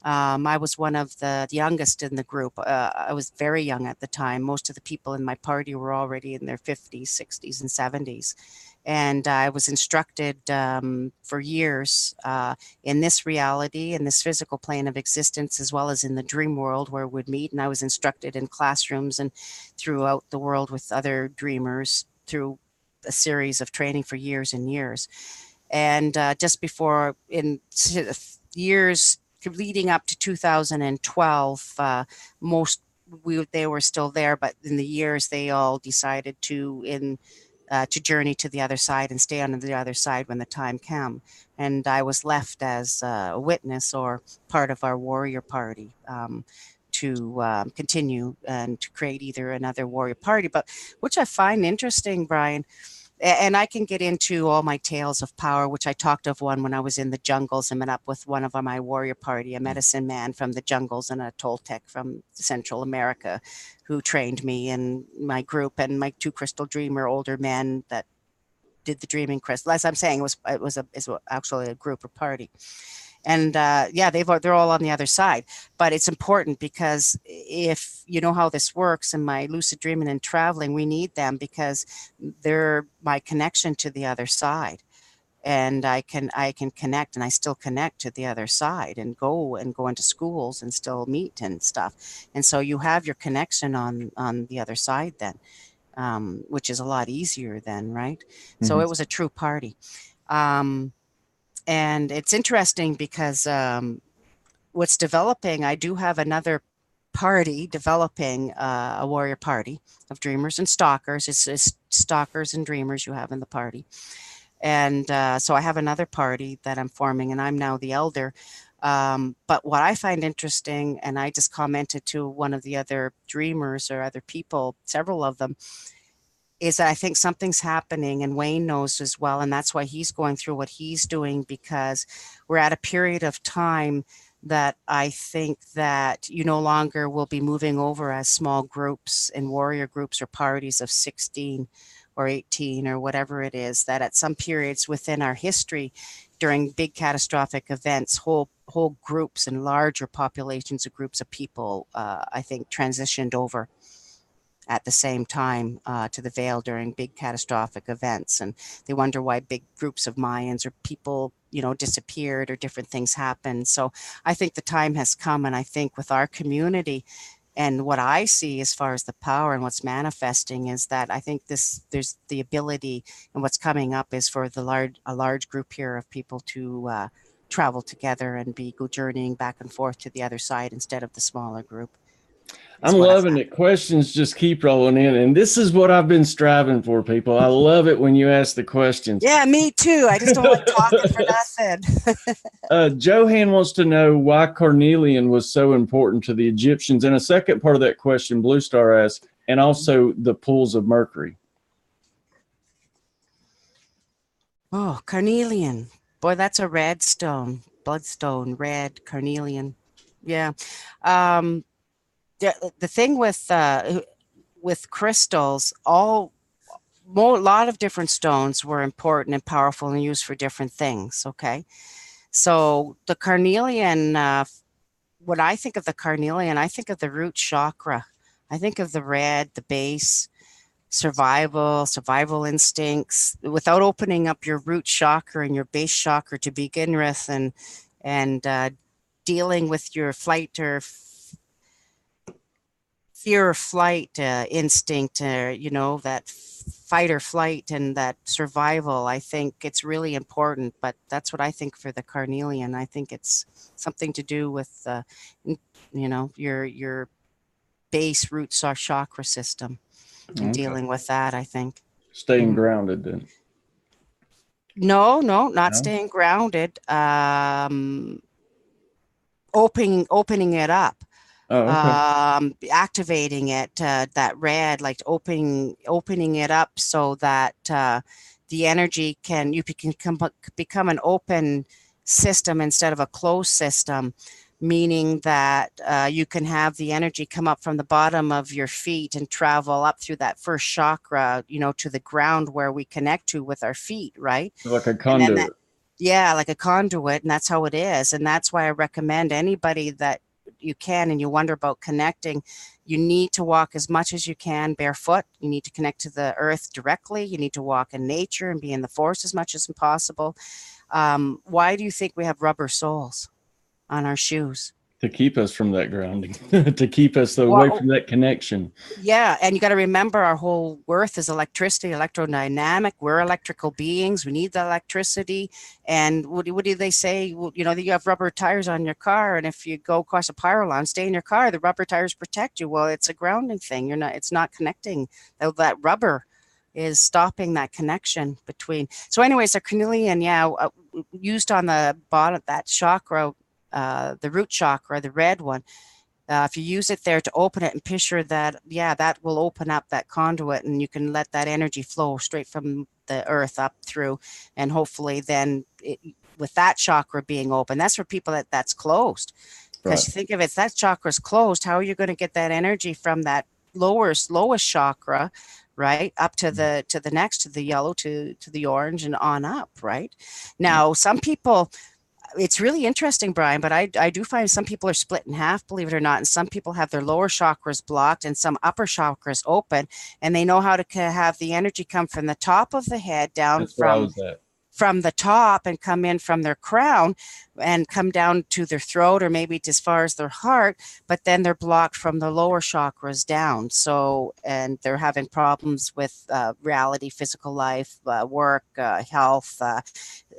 I was one of the youngest in the group. I was very young at the time. Most of the people in my party were already in their 50s, 60s, and 70s. And I was instructed for years in this reality, in this physical plane of existence, as well as in the dream world where we'd meet. And I was instructed in classrooms and throughout the world with other dreamers through a series of training for years and years. And just before, in years leading up to 2012, most they were still there, but in the years they all decided to journey to the other side and stay on the other side when the time came. And I was left as a witness or part of our warrior party. To continue and to create either another warrior party, but which I find interesting, Brian, and I can get into all my tales of power, which I talked of one when I was in the jungles and met up with one of my warrior party, a medicine man from the jungles and a Toltec from Central America who trained me and my group and my two crystal dreamer older men that did the dreaming crystal. As I'm saying, it's actually a group or party. And yeah, they're all on the other side, but it's important because if you know how this works in my lucid dreaming and traveling, we need them because they're my connection to the other side. And I can connect, and I still connect to the other side and go into schools and still meet and stuff. And so you have your connection on the other side then, which is a lot easier then, right? So Mhm. it was a true party. um, and it's interesting because what's developing, I do have another party developing, a warrior party of dreamers and stalkers. It's stalkers and dreamers you have in the party. And so I have another party that I'm forming, and I'm now the elder. But what I find interesting, and I just commented to one of the other dreamers or other people, several of them, is that I think something's happening, and Wayne knows as well. And that's why he's going through what he's doing, because we're at a period of time that I think that you no longer will be moving over as small groups and warrior groups or parties of 16 or 18 or whatever it is, that at some periods within our history during big catastrophic events, whole groups and larger populations of groups of people, I think, transitioned over at the same time to the veil during big catastrophic events. And they wonder why big groups of Mayans or people, disappeared or different things happened. So I think the time has come. And I think with our community, And what I see as far as the power and what's manifesting is that I think there's the ability, and what's coming up is for a large group here of people to travel together and go journeying back and forth to the other side instead of the smaller group. I'm loving it. Questions just keep rolling in. And this is what I've been striving for, people. I love it when you ask the questions. Yeah, me too. I just don't like talking for nothing. Johan wants to know why carnelian was so important to the Egyptians. And a second part of that question, Blue Star asks, and also the pools of Mercury. Oh, carnelian. Boy, that's a red stone. Bloodstone, red, carnelian. Yeah. The thing with crystals, a lot of different stones were important and powerful and used for different things. Okay, so the carnelian, when I think of the carnelian, I think of the root chakra. I think of the red, the base, survival instincts. Without opening up your root chakra and your base chakra to begin with, and dealing with your flight or fear or flight instinct, that fight or flight and that survival, I think it's really important. But that's what I think for the carnelian. I think it's something to do with, your base root chakra system and dealing with that, I think. Staying grounded then. No, not staying grounded. Opening it up. Oh, okay. Activating it, that red, like opening it up so that the energy can become an open system instead of a closed system, meaning that you can have the energy come up from the bottom of your feet and travel up through that first chakra, to the ground where we connect to with our feet, right? Like a conduit. Yeah, like a conduit, and that's how it is. And that's why I recommend anybody that you can and you wonder about connecting, you need to walk as much as you can barefoot. You need to connect to the earth directly. You need to walk in nature and be in the forest as much as possible. Why do you think we have rubber soles on our shoes? To keep us from that grounding, to keep us away from that connection. Yeah, and you got to remember our whole earth is electricity, electrodynamic. We're electrical beings. We need the electricity. And what do they say? Well, you have rubber tires on your car, and if you go across a pylon, stay in your car. The rubber tires protect you. Well, it's a grounding thing. It's not connecting. That rubber is stopping that connection between. So, anyways, the carnelian, used on the bottom, that chakra. The root chakra, the red one, if you use it there to open it and picture that, that will open up that conduit, and you can let that energy flow straight from the earth up through, and hopefully then with that chakra being open, that's for people that's closed. Because you think of it, that chakra's closed, how are you going to get that energy from that lowest chakra, right, up to the next, to the yellow, to the orange, and on up, right? Now, some people, it's really interesting, Brian, but I do find some people are split in half, believe it or not. And some people have their lower chakras blocked and some upper chakras open, and they know how to have the energy come from the top of the head down from the top and come in from their crown and come down to their throat or maybe as far as their heart, but then they're blocked from the lower chakras down. So, and they're having problems with reality, physical life, work, health,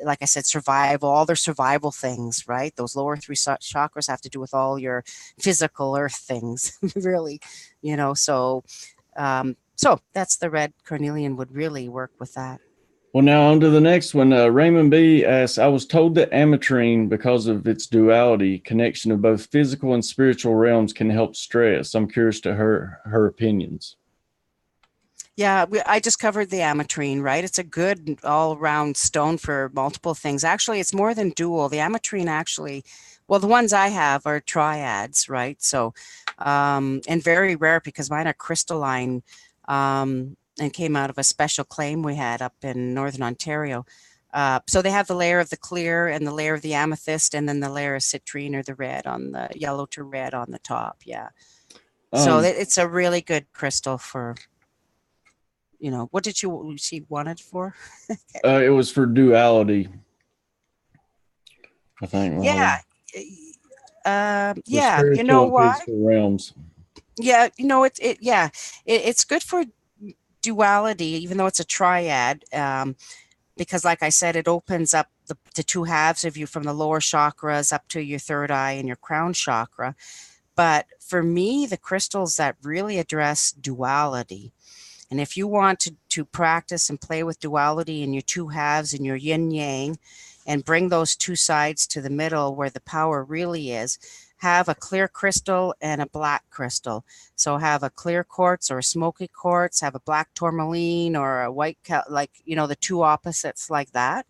like I said, survival, all their survival things, right? Those lower three chakras have to do with all your physical earth things, really, so that's the red carnelian would really work with that. Well, now on to the next one. Raymond B. asks, I was told that ametrine, because of its duality, connection of both physical and spiritual realms, can help stress. I'm curious to her opinions. Yeah, I just covered the ametrine, right? It's a good all-around stone for multiple things. Actually, it's more than dual. The ametrine actually, well, the ones I have are triads, right? So, and very rare because mine are crystalline, and came out of a special claim we had up in Northern Ontario. So they have the layer of the clear and the layer of the amethyst, and then the layer of citrine or the red on the yellow to red on the top. Yeah. So it's a really good crystal for, what did she want it for? It was for duality, I think. Yeah. Yeah, you know what? Realms. Yeah, it's good for duality, even though it's a triad. Because like I said, it opens up the two halves of you from the lower chakras up to your third eye and your crown chakra. But for me, the crystals that really address duality, and if you want to practice and play with duality in your two halves and your yin yang, and bring those two sides to the middle where the power really is, have a clear crystal and a black crystal. So have a clear quartz or a smoky quartz, have a black tourmaline or a white, like, the two opposites like that,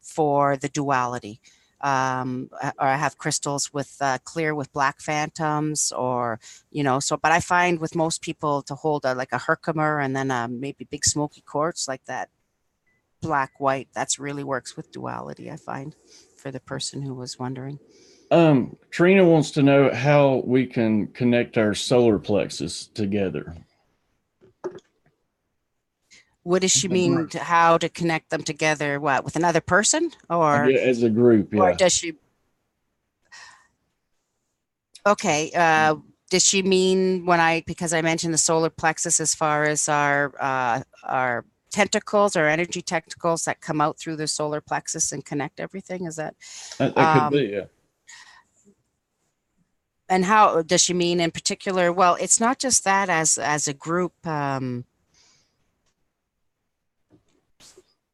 for the duality. Or I have crystals with clear with black phantoms, or but I find with most people to hold like a Herkimer and then maybe big smoky quartz like that black white, that's really works with duality, I find, for the person who was wondering. Trina wants to know how we can connect our solar plexus together. What does she mean? How to connect them together? What, with another person, or as a group? Yeah. Or does she? Okay. Does she mean because I mentioned the solar plexus as far as our tentacles, our energy tentacles that come out through the solar plexus and connect everything? Is that? That could be, yeah. And how does she mean in particular? Well, it's not just that as a group,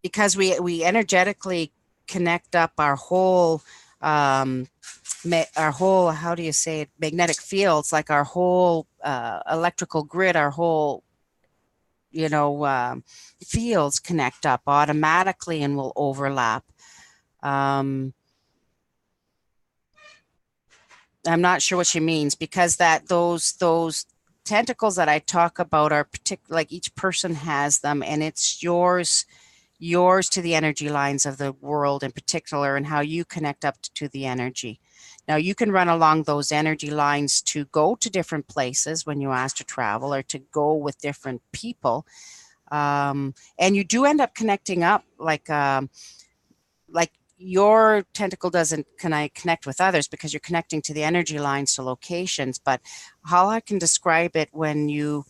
because we energetically connect up our whole how do you say it, magnetic fields, like our whole electrical grid, our whole fields connect up automatically and will overlap. I'm not sure what she means, because those tentacles that I talk about are particular, like each person has them, and it's yours to the energy lines of the world in particular, and how you connect up to the energy. Now you can run along those energy lines to go to different places when you ask to travel, or to go with different people, and you do end up connecting up like your tentacle doesn't connect with others because you're connecting to the energy lines to locations. But how I can describe it, when you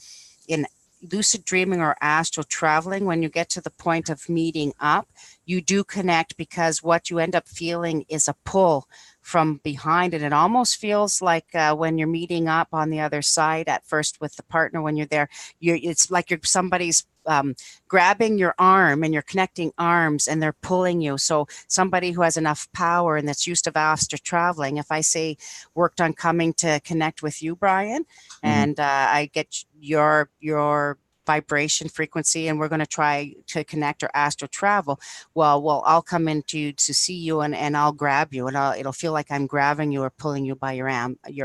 in lucid dreaming or astral traveling, when you get to the point of meeting up, you do connect, because what you end up feeling is a pull from behind it. It almost feels like when you're meeting up on the other side at first with the partner, when you're there, it's like somebody's grabbing your arm, and you're connecting arms, and they're pulling you. So somebody who has enough power and that's used to astral traveling, if I say worked on coming to connect with you, Brian, and I get your vibration frequency, and we're going to try to connect or astral travel, well I'll come in to see you, and I'll grab you, and it'll feel like I'm grabbing you or pulling you by your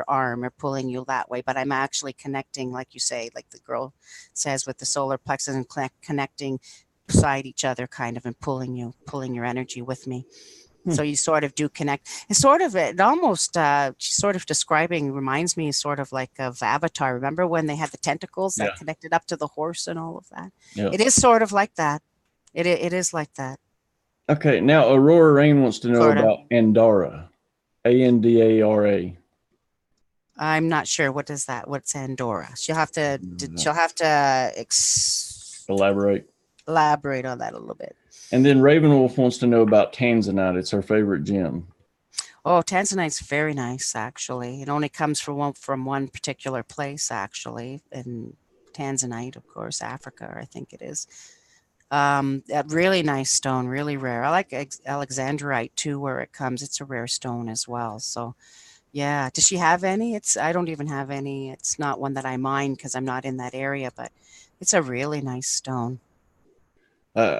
arm, or pulling you that way, but I'm actually connecting, like you say, like the girl says, with the solar plexus, and connecting beside each other, kind of, and pulling your energy with me. So you sort of do connect. It's sort of, it almost, she's sort of describing, reminds me sort of like of Avatar. Remember when they had the tentacles that connected up to the horse and all of that? Yeah. It is sort of like that. It is like that. Okay. Now, Aurora Rain wants to know about Andara. Andara. I'm not sure. What is that? What's Andorra? She'll have to elaborate on that a little bit. And then Ravenwolf wants to know about Tanzanite. It's her favorite gem. Oh, Tanzanite's very nice, actually. It only comes from one particular place, actually, in Tanzanite, of course, Africa, I think it is. A really nice stone, really rare. I like Alexandrite too, where it comes. It's a rare stone as well. So, yeah. Does she have any? I don't even have any. It's not one that I mine because I'm not in that area, but it's a really nice stone.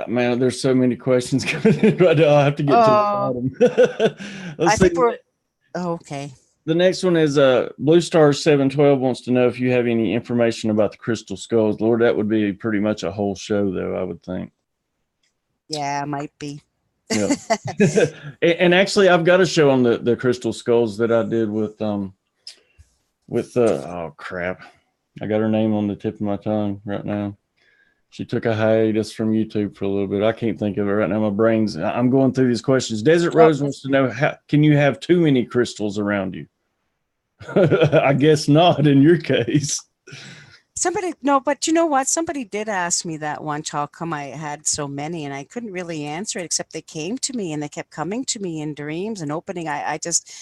Man, there's so many questions coming in right now. I have to get to the bottom. Okay. The next one is Blue Star 712 wants to know if you have any information about the crystal skulls. Lord, that would be pretty much a whole show, though, I would think. Yeah, might be. Yeah. And actually, I've got a show on the crystal skulls that I did with oh crap, I got her name on the tip of my tongue right now. She took a hiatus from YouTube for a little bit. I can't think of it right now. I'm going through these questions. Desert Rose wants to know, can you have too many crystals around you? I guess not in your case. Somebody, no, but you know what? Somebody did ask me that once, how come I had so many, and I couldn't really answer it, except they came to me and they kept coming to me in dreams and opening. I just,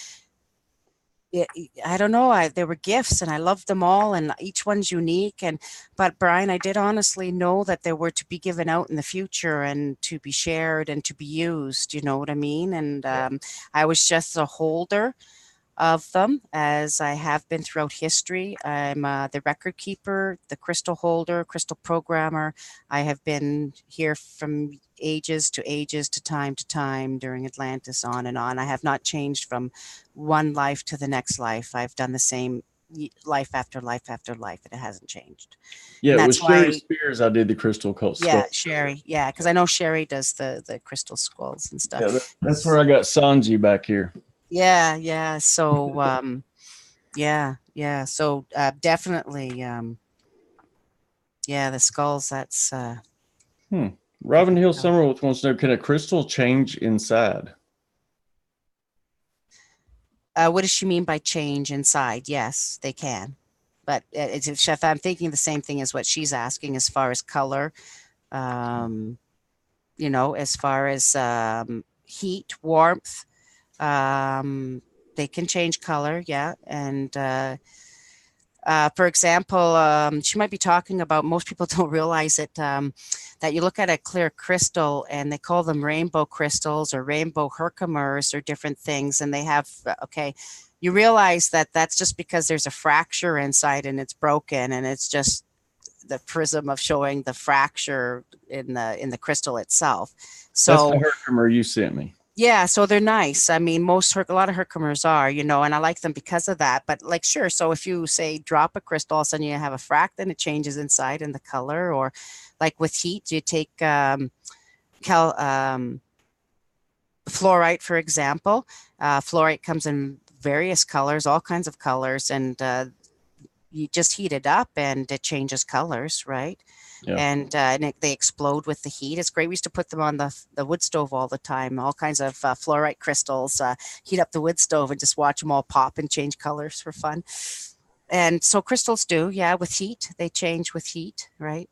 yeah, I don't know. They were gifts, and I loved them all, and each one's unique. And but Brian, I did honestly know that they were to be given out in the future and to be shared and to be used. You know what I mean? And I was just a holder of them, as I have been throughout history. I'm the record keeper, the crystal holder, crystal programmer. I have been here from ages to time during Atlantis, on and on. I have not changed from one life to the next life. I've done the same life after life after life, and it hasn't changed. Yeah, And it was that's Sherry why, Spears. I did the crystal cult skull. yeah, Sherry, yeah, because I know Sherry does the crystal skulls and Yeah, stuff. that's where I got Sanji back here. Yeah, yeah. So, yeah, yeah. So, definitely, yeah, the skulls, that's Hmm. the Robin way Hill to go. Summerworth wants to know, can a crystal change inside? What does she mean by change inside? Yes, they can. But it's, if I'm thinking the same thing as what she's asking as far as color, um, as far as heat, warmth, um, they can change color, yeah. And for example, she might be talking about, most people don't realize it, that you look at a clear crystal and they call them rainbow crystals or rainbow herkimers or different things. And they have, okay, you realize that that's just because there's a fracture inside and it's broken, and it's just the prism of showing the fracture in the crystal itself. That's the So Herkimer you sent me. yeah, so they're nice. I mean, a lot of Herkimers are, and I like them because of that. But like, sure, so if you say drop a crystal, all of a sudden you have a frac, then it changes inside in the color. Or like with heat, you take fluorite, for example. Fluorite comes in various colors, all kinds of colors, and you just heat it up and it changes colors, right? Yeah. And they explode with the heat. It's great. We used to put them on the wood stove all the time. All kinds of fluorite crystals. Heat up the wood stove and just watch them all pop and change colors for fun. And so crystals do, yeah, with heat. They change with heat, right?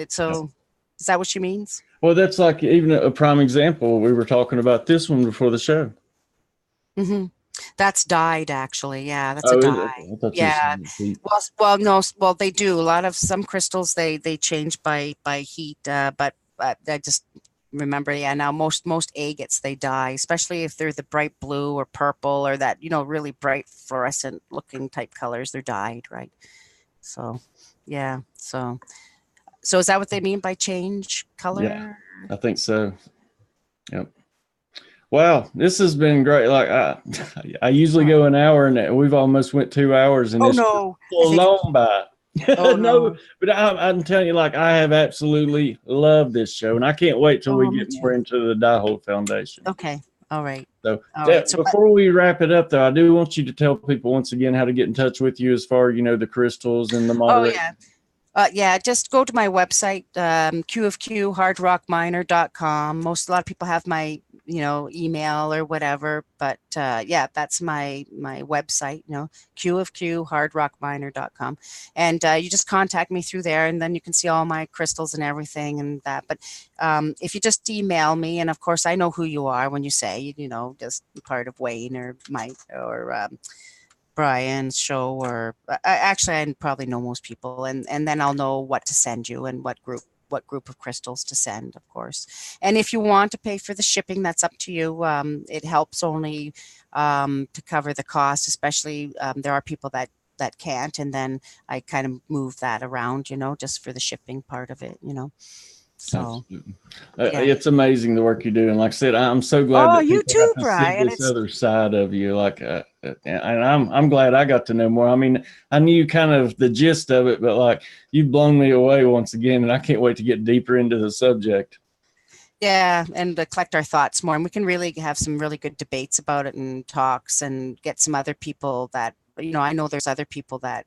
So is that what she means? Well, that's like even a prime example. We were talking about this one before the show. Hmm. That's dyed, actually. Yeah, that's a Oh, is it? dye. I thought you were Yeah. saying heat. Well, no, well, they do. A lot of some crystals they change by heat, but I just remember, yeah. Now most agates they dye, especially if they're the bright blue or purple or that really bright fluorescent looking type colors. They're dyed, right? So, yeah. So is that what they mean by change Yeah, color? I think so. Yep. Wow, this has been great. Like I usually Huh. go an hour, and we've almost went 2 hours, and Oh it's no, I think. flown by. Oh No, no. but I'm telling you, like I have absolutely loved this show, and I can't wait till we Oh, me get more too. into the Die Hold Foundation. Okay. All right. So, All yeah, right. So, but before we wrap it up, though, I do want you to tell people once again how to get in touch with you as far, the crystals and the oh moderate. yeah. Yeah, just go to my website, qofqhardrockminer.com. A lot of people have my, email or whatever, but yeah, that's my website, qofqhardrockminer.com. And you just contact me through there, and then you can see all my crystals and everything and that. But if you just email me, and of course I know who you are when you say, just part of Wayne or Mike or Brian's show, or actually I probably know most people, and then I'll know what to send you and what group of crystals to send, of course. And if you want to pay for the shipping, that's up to you. It helps only to cover the cost, especially there are people that can't, and then I kind of move that around, just for the shipping part of it. So Absolutely. yeah. It's amazing the work you do. And like I said, I'm so glad Oh, that you people got too, to see Brian. this It's other side of you. And I'm glad I got to know more. I mean, I knew kind of the gist of it, but like you've blown me away once again, and I can't wait to get deeper into the subject. Yeah, and collect our thoughts more, and we can really have some really good debates about it and talks, and get some other people that I know there's other people that,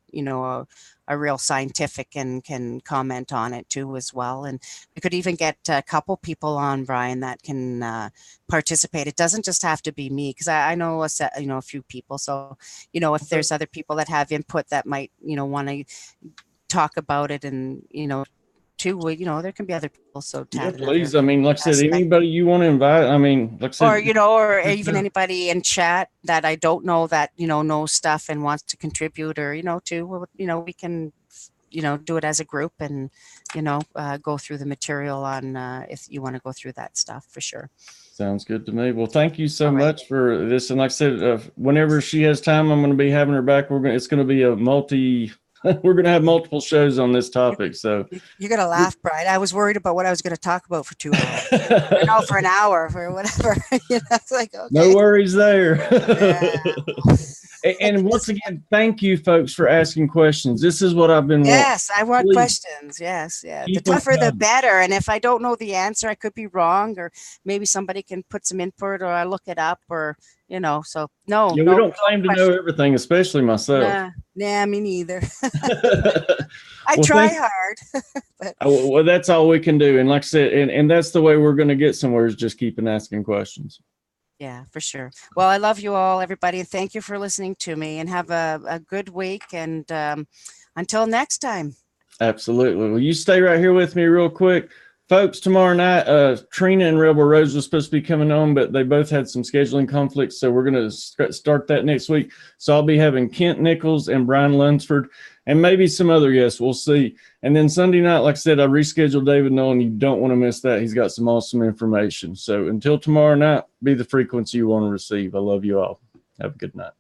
are real scientific and can comment on it too as well. And we could even get a couple people on, Brian, that can participate. It doesn't just have to be me, because I know a few people. So, if there's other people that have input that might, want to talk about it, and, too, there can be other people. So yeah, please. I mean, like I said, aspect. anybody you want to invite. I mean, like I said, or even anybody in chat that I don't know that, knows stuff and wants to contribute, or, too, we can, do it as a group, and, go through the material on, if you want to go through that stuff, for sure. Sounds good to me. Well, thank you so much for this. And like I said, whenever she has time, I'm going to be having her back. It's going to be a we're going to have multiple shows on this topic. So you're going to laugh, Brian. I was worried about what I was going to talk about for 2 hours. For an hour, for whatever. It's like, okay. No worries there. Yeah. And once again, thank you, folks, for asking questions. This is what I've been wanting. Yes, I want questions. Yes, yeah. The tougher, the better. And if I don't know the answer, I could be wrong, or maybe somebody can put some input, or I look it up, or so no. Yeah, we don't claim to know everything, especially myself. Nah, me neither. I try hard. But. Well, that's all we can do. And like I said, and that's the way we're going to get somewhere, is just keeping asking questions. Yeah, for sure. Well, I love you all, everybody. And thank you for listening to me, and have a good week. And until next time. Absolutely. Well, you stay right here with me real quick. Folks, tomorrow night, Trina and Rebel Rose was supposed to be coming on, but they both had some scheduling conflicts. So we're going to start that next week. So I'll be having Kent Nichols and Brian Lunsford, and maybe some other guests. We'll see. And then Sunday night, like I said, I rescheduled David Nolan. You don't want to miss that. He's got some awesome information. So until tomorrow night, be the frequency you want to receive. I love you all. Have a good night.